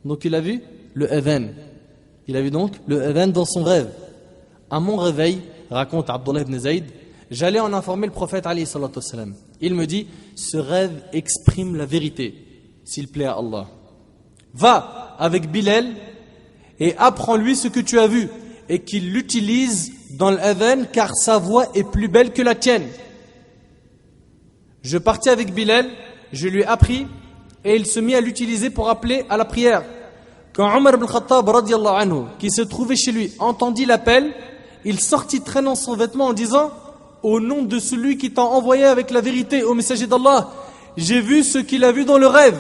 Donc il a vu le adhan. Il a vu donc le adhan dans son rêve. À mon réveil, raconte Abdullah ibn Zayd, j'allais en informer le prophète alayhi salatu wassalam. Il me dit, ce rêve exprime la vérité, s'il plaît à Allah. Va avec Bilal et apprends-lui ce que tu as vu et qu'il l'utilise dans l'adhan car sa voix est plus belle que la tienne. Je partis avec Bilal, je lui ai appris et il se mit à l'utiliser pour appeler à la prière. Quand Omar ibn Khattab, radiyallahu anhu, qui se trouvait chez lui, entendit l'appel, il sortit traînant son vêtement en disant « Au nom de celui qui t'a envoyé avec la vérité, au messager d'Allah, j'ai vu ce qu'il a vu dans le rêve. »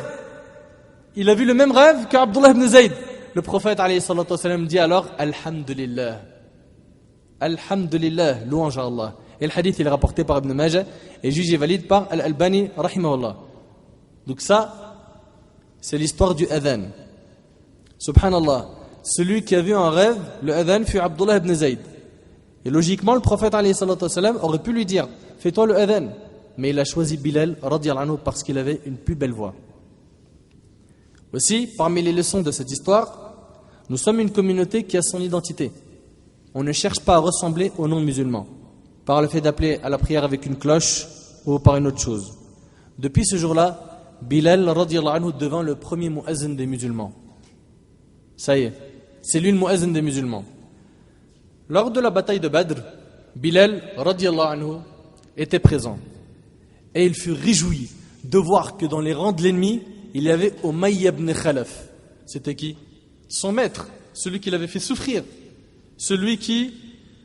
Il a vu le même rêve qu'Abdullah ibn Zayd. Le prophète alayhi salatu wassalam dit alors « Alhamdulillah, Alhamdulillah, louange à Allah. » Et le hadith il est rapporté par Ibn Majah et jugé valide par Al-Albani, rahimahullah. Donc ça, c'est l'histoire du adhan. Subhanallah, celui qui a vu un rêve, le adhan fut Abdullah ibn Zayd. Et logiquement, le prophète alayhi salatu wassalam aurait pu lui dire « Fais-toi le adhan ». Mais il a choisi Bilal, radiyallahu anhu, parce qu'il avait une plus belle voix. Aussi, parmi les leçons de cette histoire, nous sommes une communauté qui a son identité. On ne cherche pas à ressembler aux non-musulmans, par le fait d'appeler à la prière avec une cloche ou par une autre chose. Depuis ce jour-là, Bilal, radiyallahu anhu, devint le premier muazzin des musulmans. Ça y est, c'est lui le muazzin des musulmans. Lors de la bataille de Badr, Bilal, radiyallahu anhu, était présent. Et il fut réjoui de voir que dans les rangs de l'ennemi, il y avait Umayya ibn Khalaf. C'était qui? Son maître, celui qui l'avait fait souffrir. Celui qui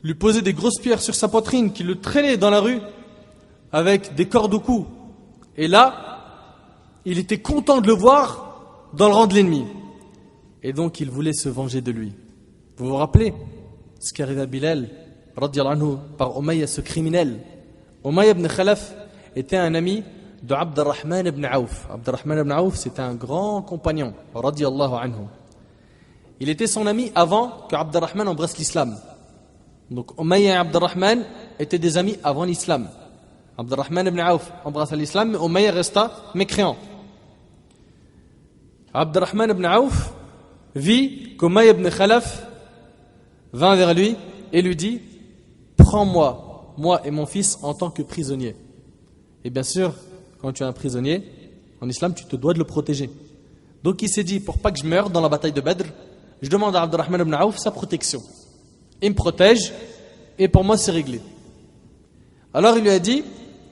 lui posait des grosses pierres sur sa poitrine, qui le traînait dans la rue avec des cordes au cou. Et là, il était content de le voir dans le rang de l'ennemi. Et donc il voulait se venger de lui. Vous vous rappelez ce qui arriva à Bilal, radiyallahu anhu, par Umayya, ce criminel. Umayya ibn Khalaf était un ami de Abdurrahman ibn Auf. Abdurrahman ibn Auf, c'était un grand compagnon, radiyallahu anhu. Il était son ami avant que Abdurrahman embrasse l'islam. Donc Umayya et Abdurrahman étaient des amis avant l'islam. Abdurrahman ibn Auf embrassa l'islam, mais Umayya resta mécréant. Abdurrahman ibn Auf vit qu'Umayya ibn Khalaf vint vers lui et lui dit « Prends-moi, moi et mon fils, en tant que prisonnier. » Et bien sûr, quand tu es un prisonnier, en islam, tu te dois de le protéger. Donc il s'est dit, pour pas que je meure dans la bataille de Badr, je demande à Abdurrahman ibn Auf sa protection. Il me protège et pour moi c'est réglé. Alors il lui a dit,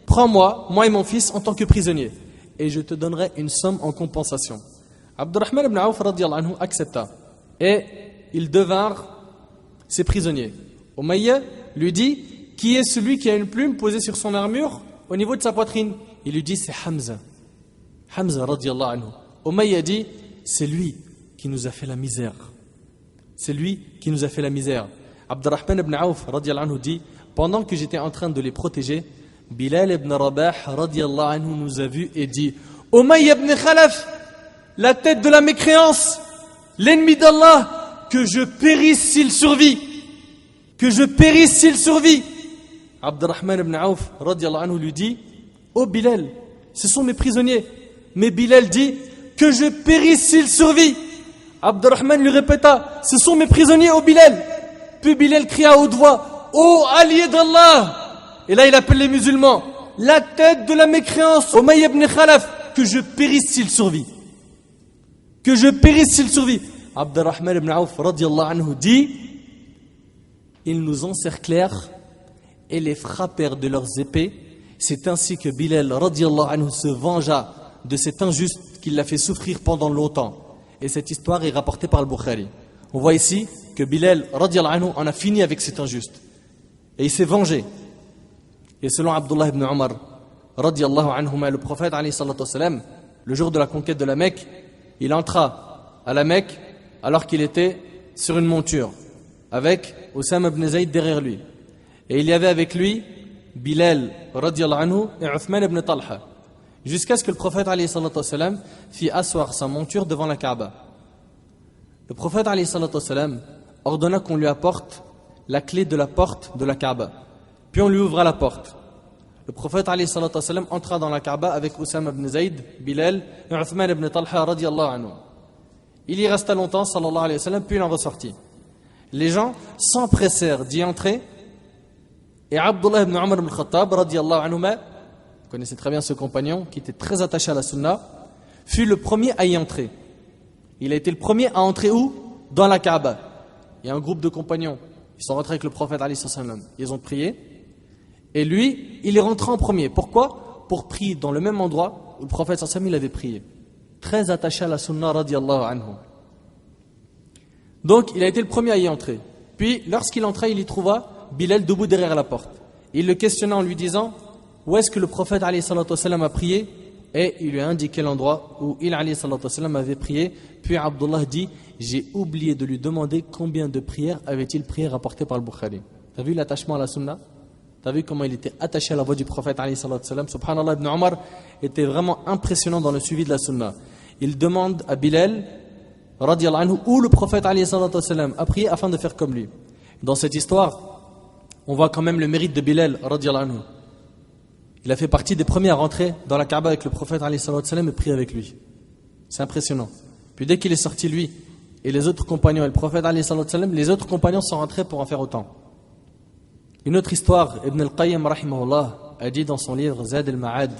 prends-moi, moi et mon fils en tant que prisonniers, et je te donnerai une somme en compensation. Abdurrahman ibn Awf radiyallahu anhu accepta, et ils devinrent ses prisonniers. Umayya lui dit, qui est celui qui a une plume posée sur son armure au niveau de sa poitrine? Il lui dit, c'est Hamza. Hamza radiyallahu anhu. Umayya dit, c'est lui qui nous a fait la misère. C'est lui qui nous a fait la misère. Abdurrahman ibn Awf radiyallahu anhu dit, pendant que j'étais en train de les protéger, Bilal ibn Rabah radiyallahu anhu nous a vus et dit, Umayya ibn Khalaf, la tête de la mécréance, l'ennemi d'Allah, que je périsse s'il survit. Que je périsse s'il survit. Abdurrahman ibn Awf radiyallahu anhu lui dit, oh Bilal, ce sont mes prisonniers. Mais Bilal dit, que je périsse s'il survit. Abdurrahman lui répéta, ce sont mes prisonniers, oh Bilal. Puis Bilal cria à haute voix, ô allié d'Allah. Et là il appelle les musulmans, la tête de la mécréance, Umayya ibn Khalaf, que je périsse s'il survit. Que je périsse s'il survit. Abdurrahman ibn Awf radiyallahu anhu dit, ils nous encerclèrent et les frappèrent de leurs épées. C'est ainsi que Bilal radiyallahu anhu se vengea de cet injuste qui l'a fait souffrir pendant longtemps. Et cette histoire est rapportée par le Bukhari. On voit ici que Bilal radiyallahu anhu en a fini avec cet injuste. Et il s'est vengé. Et selon Abdullah ibn Umar radiyallahu anhuma, le prophète alayhi salatu wassalam, le jour de la conquête de la Mecque, il entra à la Mecque alors qu'il était sur une monture avec Oussama ibn Zayd derrière lui. Et il y avait avec lui Bilal radiyallahu anhu et Uthman ibn Talha. Jusqu'à ce que le prophète alayhi salatu wassalam fit asseoir sa monture devant la Kaaba. Le prophète alayhi salatu wassalam ordonna qu'on lui apporte la clé de la porte de la Kaaba. Puis on lui ouvra la porte. Le prophète alayhi salatu wassalam entra dans la Kaaba avec Oussama ibn Zayd, Bilal et Uthman ibn Talha radiyallahu anhu. Il y resta longtemps sallallahu alayhi wa sallam, puis il en ressortit. Les gens s'empressèrent d'y entrer et Abdullah ibn Umar ibn Khattab radiyallahu anhuma, vous connaissez très bien ce compagnon qui était très attaché à la sunna, fut le premier à y entrer. Il a été le premier à entrer où? Dans la Kaaba. Il y a un groupe de compagnons, ils sont rentrés avec le prophète alayhi sallam, ils ont prié et lui, il est rentré en premier. Pourquoi? Pour prier dans le même endroit où le prophète sallam il avait prié. Très attaché à la sunna radiyallahu anhu. Donc il a été le premier à y entrer. Puis lorsqu'il entrait, il y trouva Bilal debout derrière la porte. Il le questionna en lui disant, où est-ce que le prophète alayhi salatu wassalam a prié? Et il lui a indiqué l'endroit où il alayhi salatu wassalam avait prié. Puis Abdullah dit, j'ai oublié de lui demander combien de prières avait-il prié rapportées par le Bukhari. T'as vu l'attachement à la sunna? T'as vu comment il était attaché à la voix du prophète alayhi salatu wassalam? Subhanallah, ibn Umar était vraiment impressionnant dans le suivi de la sunna. Il demande à Bilal radiyallahu anhu où le prophète alayhi salatu wassalam a prié afin de faire comme lui. Dans cette histoire, on voit quand même le mérite de Bilal radiyallahu anhu. Il a fait partie des premiers à rentrer dans la Kaaba avec le prophète alayhi salatu wassalam et prier avec lui. C'est impressionnant. Puis dès qu'il est sorti lui et les autres compagnons et le prophète alayhi salatu wassalam, les autres compagnons sont rentrés pour en faire autant. Une autre histoire, Ibn al-Qayyim rahimahullah a dit dans son livre Zad al-Ma'ad,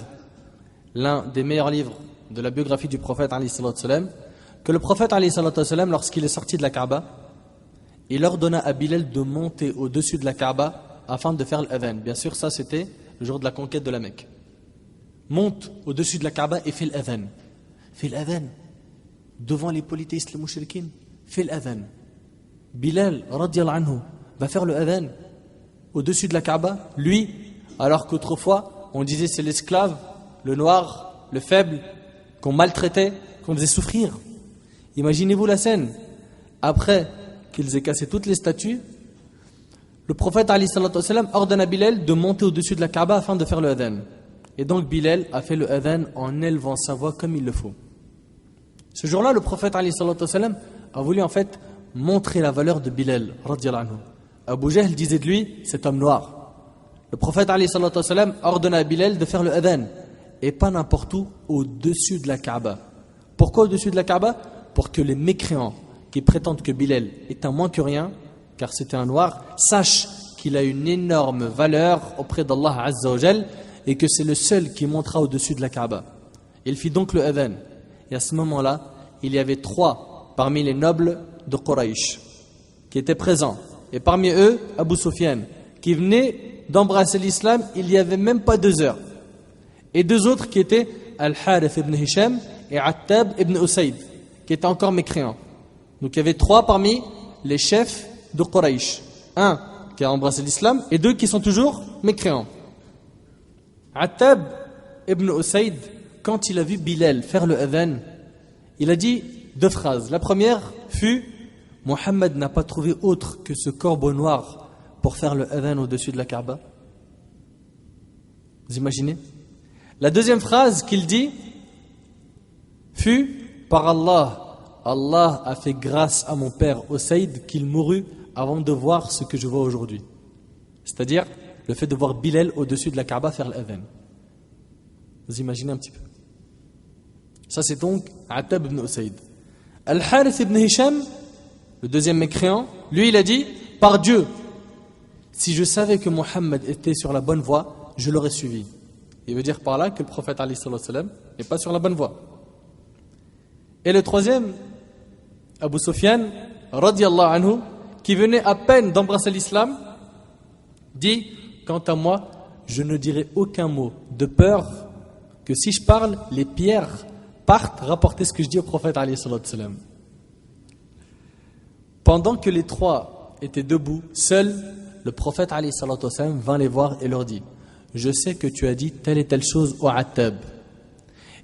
l'un des meilleurs livres de la biographie du prophète alayhi salatu wassalam, que le prophète alayhi salatu wassalam, lorsqu'il est sorti de la Kaaba, il ordonna à Bilal de monter au-dessus de la Kaaba afin de faire l'adhan. Bien sûr, ça c'était le jour de la conquête de la Mecque. Monte au-dessus de la Kaaba et fais l'adhan. Fais l'adhan. Devant les polythéistes, les mouchriquines, fais l'adhan. Bilal, radiyallahu anhu, va faire le adhan au-dessus de la Kaaba, lui, alors qu'autrefois, on disait c'est l'esclave, le noir, le faible, qu'on maltraitait, qu'on faisait souffrir. Imaginez-vous la scène. Après qu'ils aient cassé toutes les statues, le prophète alayhi salatu wassalam ordonne à Bilal de monter au-dessus de la Kaaba afin de faire le adhan. Et donc Bilal a fait le adhan en élevant sa voix comme il le faut. Ce jour-là, le prophète alayhi salatu wassalam a voulu en fait montrer la valeur de Bilal radiyallahu anhu. Abu Jahl disait de lui, cet homme noir. Le prophète alayhi salatu wassalam ordonna à Bilal de faire le adhan et pas n'importe où, au-dessus de la Kaaba. Pourquoi au-dessus de la Kaaba? Pour que les mécréants qui prétendent que Bilal est un moins que rien, car c'était un noir, sachent qu'il a une énorme valeur auprès d'Allah Azza wa Jal et que c'est le seul qui montera au-dessus de la Kaaba. Il fit donc le adhan. Et à ce moment-là, il y avait 3 parmi les nobles de Quraysh qui étaient présents. Et parmi eux, Abu Sufyan, qui venaient d'embrasser l'islam il n'y avait même pas 2 heures. Et 2 autres qui étaient Al-Harith ibn Hisham et Attab ibn Usayd, qui étaient encore mécréants. Donc il y avait 3 parmi les chefs de Quraysh. 1 qui a embrassé l'islam et 2 qui sont toujours mécréants. Attab ibn Usayd, quand il a vu Bilal faire le adhan, il a dit 2 phrases. La première fut: Mohammed n'a pas trouvé autre que ce corbeau noir pour faire le adhan au-dessus de la Kaaba. Vous imaginez? La deuxième phrase qu'il dit fut: par Allah, Allah a fait grâce à mon père Usayd qu'il mourut avant de voir ce que je vois aujourd'hui. C'est-à-dire le fait de voir Bilal au-dessus de la Kaaba faire l'adhan. Vous imaginez un petit peu? Ça c'est donc Attab ibn Usayd. Al-Harith ibn Hisham, le deuxième mécréant, lui il a dit: par Dieu, si je savais que Mohammed était sur la bonne voie, je l'aurais suivi. Il veut dire par là que le prophète alayhi salam n'est pas sur la bonne voie. Et le troisième, Abu Sufyan radiyallahu anhu, qui venait à peine d'embrasser l'islam, dit: quant à moi, je ne dirai aucun mot de peur que si je parle, les pierres partent rapporter ce que je dis au prophète alayhi salam. Pendant que les 3 étaient debout, seul le prophète alayhi salam vint les voir et leur dit: je sais que tu as dit telle et telle chose au Attab.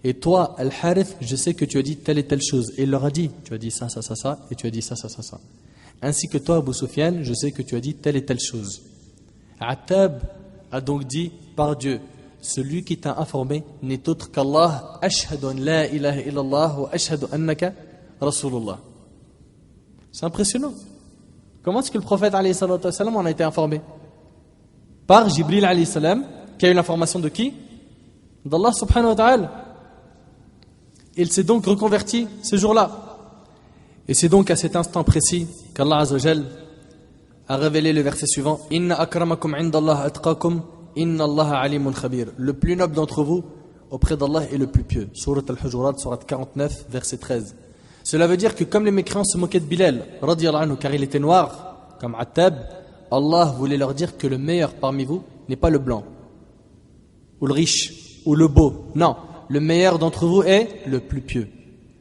Et toi, Al-Harith, je sais que tu as dit telle et telle chose. Et il leur a dit: tu as dit ça, ça, ça, ça, et tu as dit ça, ça, ça, ça. Ainsi que toi, Abu Sufyan, je sais que tu as dit telle et telle chose. Attab a donc dit: par Dieu, celui qui t'a informé n'est autre qu'Allah. Ashhadu an la ilaha illallah wa ashhadu annaka rasulullah. C'est impressionnant. Comment est-ce que le prophète alayhi salatu wa sallam en a été informé? Par Jibril alayhi salam, qui a eu l'information de qui? D'Allah subhanahu wa ta'ala. Il s'est donc reconverti ce jour-là. Et c'est donc à cet instant précis qu'Allah azza wa jal a révélé le verset suivant: Inna akramakum indallah atqakum inna Allah alimun khabir. Le plus noble d'entre vous auprès d'Allah est le plus pieux. Surat Al-Hujurat, surat 49, verset 13. Cela veut dire que comme les mécréants se moquaient de Bilal radiyallahu anhu car il était noir comme Attab, Allah voulait leur dire que le meilleur parmi vous n'est pas le blanc ou le riche ou le beau. Non, le meilleur d'entre vous est le plus pieux.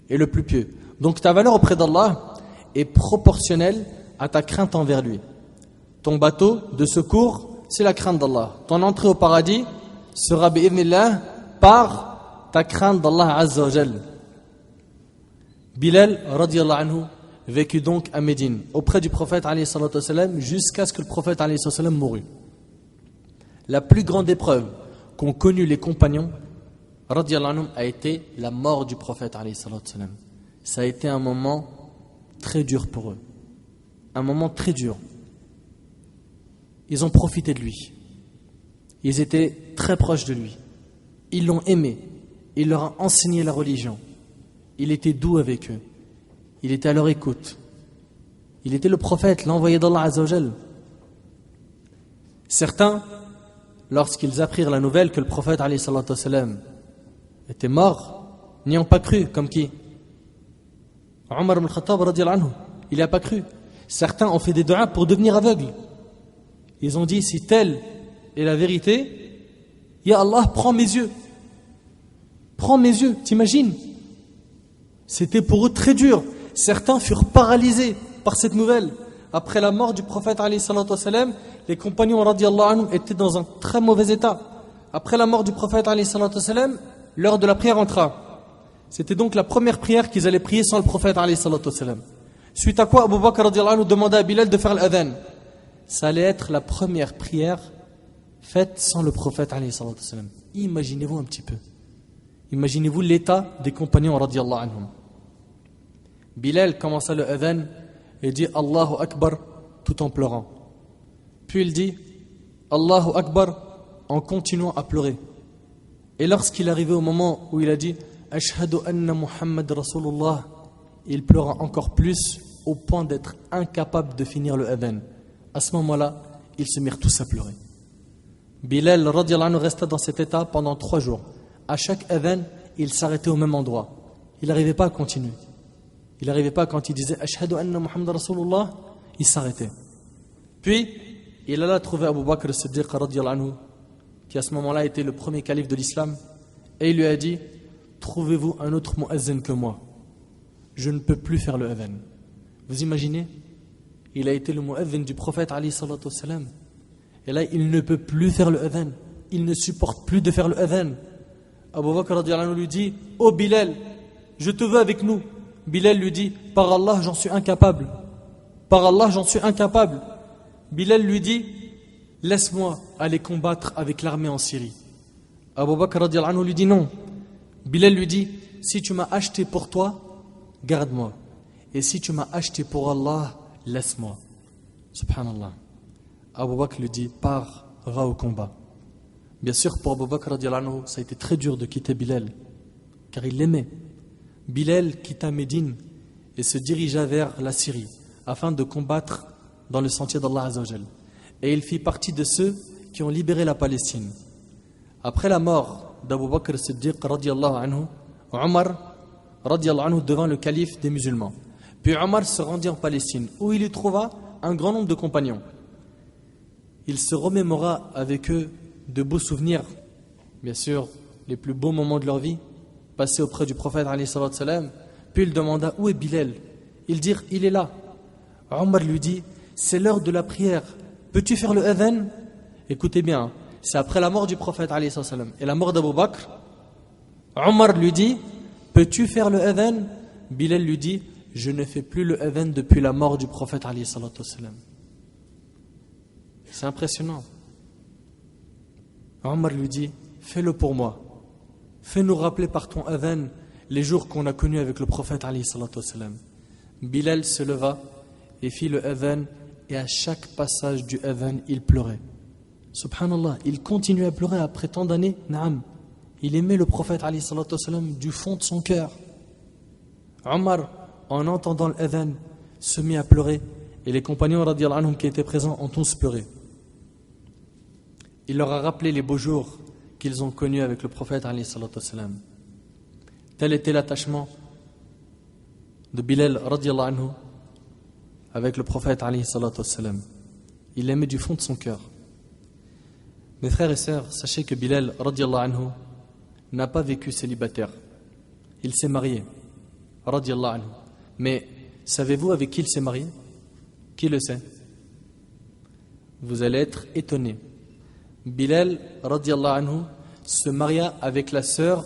Et le plus pieux. Donc ta valeur auprès d'Allah est proportionnelle à ta crainte envers lui. Ton bateau de secours, c'est la crainte d'Allah. Ton entrée au paradis sera bi'idhnillah par ta crainte d'Allah azza wa jal. Bilal radiyallahu anhu vécut donc à Médine auprès du prophète alayhi salatu wa sallam jusqu'à ce que le prophète alayhi salatu wa sallam mourut. La plus grande épreuve qu'ont connue les compagnons radiyallahu anhum a été la mort du prophète alayhi salatu wa sallam. Ça a été un moment très dur pour eux. Un moment très dur. Ils ont profité de lui. Ils étaient très proches de lui. Ils l'ont aimé. Il leur a enseigné la religion. Il était doux avec eux. Il était à leur écoute. Il était le prophète, l'envoyé d'Allah azza wa jal. Certains, lorsqu'ils apprirent la nouvelle que le prophète alayhi salatu wa sallam était mort, n'y ont pas cru. Comme qui? Omar ibn Khattab radiyallahu anhu, il n'y a pas cru. Certains ont fait des du'as pour devenir aveugles. Ils ont dit: si telle est la vérité, ya Allah, prends mes yeux. Prends mes yeux, t'imagines? C'était pour eux très dur. Certains furent paralysés par cette nouvelle. Après la mort du prophète alayhi salatu wa sallam, les compagnons radiyallahu anhum étaient dans un très mauvais état. Après la mort du prophète alayhi salatu wa sallam, l'heure de la prière entra. C'était donc la première prière qu'ils allaient prier sans le prophète alayhi salatu wa sallam. Suite à quoi Abu Bakr radiyallahu anhu demanda à Bilal de faire l'adhan. Ça allait être la première prière faite sans le prophète alayhi salatu wa sallam. Imaginez-vous un petit peu. Imaginez-vous l'état des compagnons radiyallahu anhum. Bilal commença le adhan et dit Allahu Akbar tout en pleurant. Puis il dit Allahu Akbar en continuant à pleurer. Et lorsqu'il arrivait au moment où il a dit Ashhadu anna Muhammad Rasulullah, il pleura encore plus au point d'être incapable de finir le adhan. À ce moment-là, ils se mirent tous à pleurer. Bilal radiyallahu anhu resta dans cet état pendant 3 jours. À chaque adhan, il s'arrêtait au même endroit. Il n'arrivait pas à continuer. Il n'arrivait pas quand il disait Ashhadu anna Muhammad Rasulullah, il s'arrêtait. Puis, Il alla trouver Abu Bakr as-Siddiq radiyallahu anhu, qui à ce moment-là était le premier calife de l'islam, et il lui a dit: trouvez-vous un autre muazzin que moi, je ne peux plus faire le adhan. Vous imaginez, il a été le muazzin du prophète alayhi salatu wassalam, et là il ne peut plus faire le adhan, il ne supporte plus de faire le adhan. Abu Bakr radiyallahu anhu lui dit: oh Bilal, je te veux avec nous. Bilal lui dit: par Allah j'en suis incapable, par Allah j'en suis incapable. Bilal lui dit: laisse-moi aller combattre avec l'armée en Syrie. Abu Bakr radiyallahu anhu lui dit: non. Bilal lui dit: si tu m'as acheté pour toi, garde-moi, et si tu m'as acheté pour Allah, laisse-moi. Subhanallah. Abu Bakr lui dit: pars, va au combat. Bien sûr, pour Abu Bakr radiyallahu anhu, ça a été très dur de quitter Bilal, car il l'aimait. Bilal quitta Médine et se dirigea vers la Syrie afin de combattre dans le sentier d'Allah Azza wa Jal. Et il fit partie de ceux qui ont libéré la Palestine. Après la mort d'Abu Bakr as-Siddiq radiyallahu anhu, Omar radiyallahu anhu devint le calife des musulmans. Puis Omar se rendit en Palestine, où il y trouva un grand nombre de compagnons. Il se remémora avec eux de beaux souvenirs, bien sûr les plus beaux moments de leur vie passés auprès du prophète alayhi salatu wassalam. Puis il demanda: où est Bilal? Ils dirent: il est là. Omar lui dit: c'est l'heure de la prière, peux-tu faire le adhan? Écoutez bien, c'est après la mort du prophète alayhi salatu wassalam et la mort d'Abu Bakr. Omar lui dit: peux-tu faire le adhan? Bilal lui dit: je ne fais plus le adhan depuis la mort du prophète alayhi salatu wassalam. C'est impressionnant. Omar lui dit: fais-le pour moi, fais-nous rappeler par ton adhan les jours qu'on a connus avec le prophète alayhi salatu wassalam. Bilal se leva et fit le adhan, et à chaque passage du adhan il pleurait. Subhanallah, il continuait à pleurer après tant d'années. Naam, il aimait le prophète alayhi salatu wassalam du fond de son cœur. Omar, en entendant le adhan, se mit à pleurer, et les compagnons radiyallahu anhum qui étaient présents ont tous pleuré. Il leur a rappelé les beaux jours qu'ils ont connus avec le prophète alayhi salatu wassalam. Tel était l'attachement de Bilal radiyallahu anhu avec le prophète alayhi salatu wassalam. Il l'aimait du fond de son cœur. Mes frères et sœurs, sachez que Bilal radiyallahu anhu n'a pas vécu célibataire. Il s'est marié radiyallahu anhu. Mais savez-vous avec qui il s'est marié? Qui le sait? Vous allez être étonnés. Bilal radiyallahu anhu se maria avec la sœur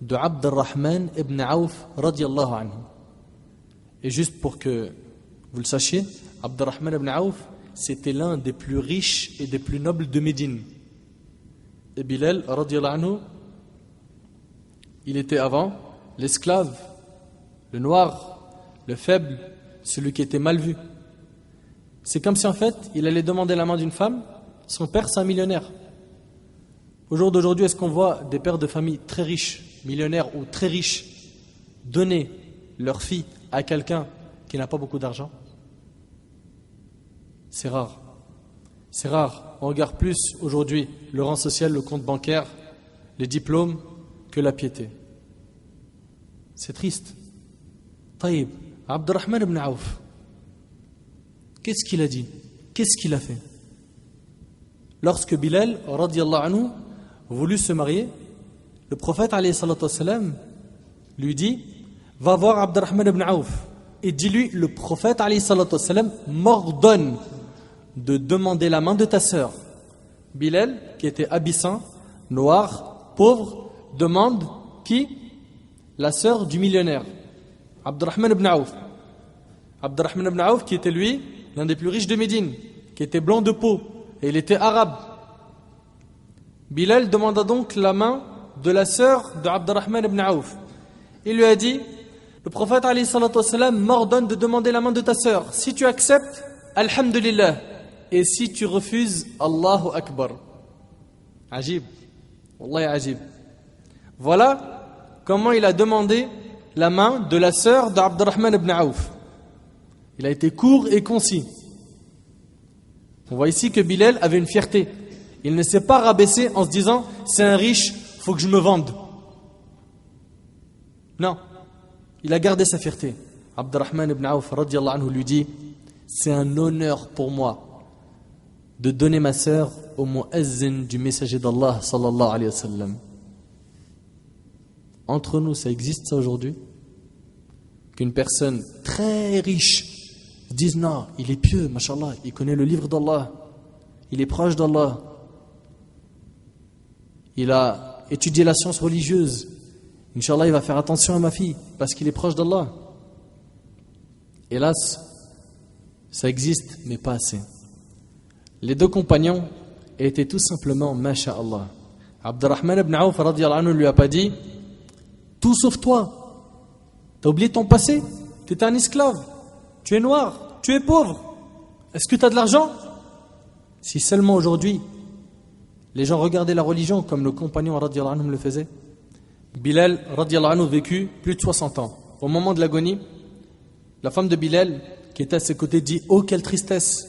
de Abdurrahman ibn Auf radiyallahu anhu. Et juste pour que vous le sachiez, Abdurrahman ibn Auf, c'était l'un des plus riches et des plus nobles de Médine. Et Bilal radiyallahu anhu, il était avant l'esclave, le noir, le faible, celui qui était mal vu. C'est comme si en fait il allait demander la main d'une femme. Son père, c'est un millionnaire. Au jour d'aujourd'hui, est-ce qu'on voit des pères de famille très riches, millionnaires ou très riches, donner leur fille à quelqu'un qui n'a pas beaucoup d'argent? C'est rare. C'est rare. On regarde plus aujourd'hui le rang social, le compte bancaire, les diplômes que la piété. C'est triste. Taïb, Abdurrahman ibn Auf, qu'est-ce qu'il a dit? Qu'est-ce qu'il a fait? Lorsque Bilal radiyallahu anhu voulut se marier, le prophète alayhi salatu wassalam lui dit: va voir Abdurrahman ibn Auf et dis-lui, le prophète alayhi salatu wassalam m'ordonne de demander la main de ta sœur. Bilal, qui était abyssin, noir, pauvre, demande qui? La sœur du millionnaire, Abdurrahman ibn Auf. Abdurrahman ibn Auf, qui était lui l'un des plus riches de Médine, qui était blanc de peau, et il était arabe. Bilal demanda donc la main de la sœur de Abdurrahman ibn Auf. Il lui a dit: le prophète alayhi salatu wassalam m'ordonne de demander la main de ta sœur. Si tu acceptes, alhamdulillah. Et si tu refuses, Allahu Akbar. Ajib. Wallahi ajib. Voilà comment il a demandé la main de la sœur d'Abdurrahman ibn Auf. Il a été court et concis. On voit ici que Bilal avait une fierté. Il ne s'est pas rabaissé en se disant: c'est un riche, faut que je me vende. Non, il a gardé sa fierté. Abdurrahman ibn Auf radiyallahu anhu lui dit: c'est un honneur pour moi de donner ma sœur au muezzin du messager d'Allah sallallahu alayhi wa sallam. Entre nous, ça existe ça aujourd'hui? Qu'une personne très riche dise non, il est pieux, mashallah, il connaît le livre d'Allah, il est proche d'Allah, il a étudié la science religieuse, Inch'Allah il va faire attention à ma fille parce qu'il est proche d'Allah. Hélas, ça existe mais pas assez. Les deux compagnons étaient tout simplement masha'Allah. Abdurrahman ibn Auf radiyallahu anhu lui a pas dit tout sauf toi. T'as oublié ton passé? Tu étais un esclave. Tu es noir. Tu es pauvre. Est-ce que tu as de l'argent? Si seulement aujourd'hui, les gens regardaient la religion comme le compagnon radiyallahu anhu le faisait. Bilal radiyallahu anhu vécut plus de 60 ans. Au moment de l'agonie, la femme de Bilal, qui était à ses côtés, dit « Oh, quelle tristesse !»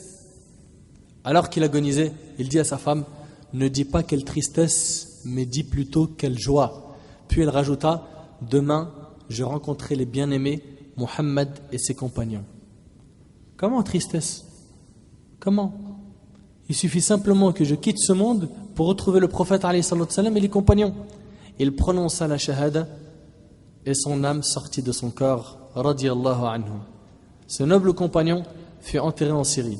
Alors qu'il agonisait, il dit à sa femme « Ne dis pas quelle tristesse, mais dis plutôt quelle joie. » Puis elle rajouta « Demain, je rencontrerai les bien-aimés, Muhammad et ses compagnons. » Comment tristesse? Comment? Il suffit simplement que je quitte ce monde pour retrouver le prophète alayhi salatu wassalam et les compagnons. Il prononça la shahada et son âme sortit de son corps, radiyallahu anhu. Ce noble compagnon fut enterré en Syrie.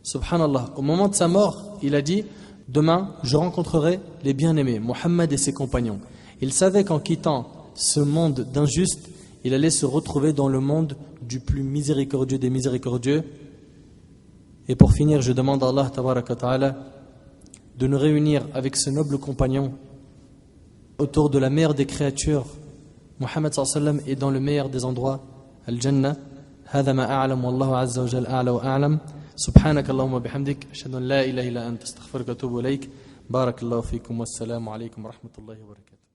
Subhanallah, au moment de sa mort, il a dit « Demain, je rencontrerai les bien-aimés, Muhammad et ses compagnons. » Il savait qu'en quittant ce monde d'injustes, il allait se retrouver dans le monde du plus miséricordieux des miséricordieux. Et pour finir, je demande à Allah tabaraka ta'ala de nous réunir avec ce noble compagnon autour de la meilleure des créatures, Muhammad sallallahu alayhi wa sallam, et dans le meilleur des endroits, Al-Jannah. هذا ما أعلم والله عز وجل أعلى وأعلم سبحانك اللهم وبحمدك أشهد أن لا إله إلا أنت أستغفرك وأتوب إليك بارك الله فيكم والسلام عليكم ورحمة الله وبركاته.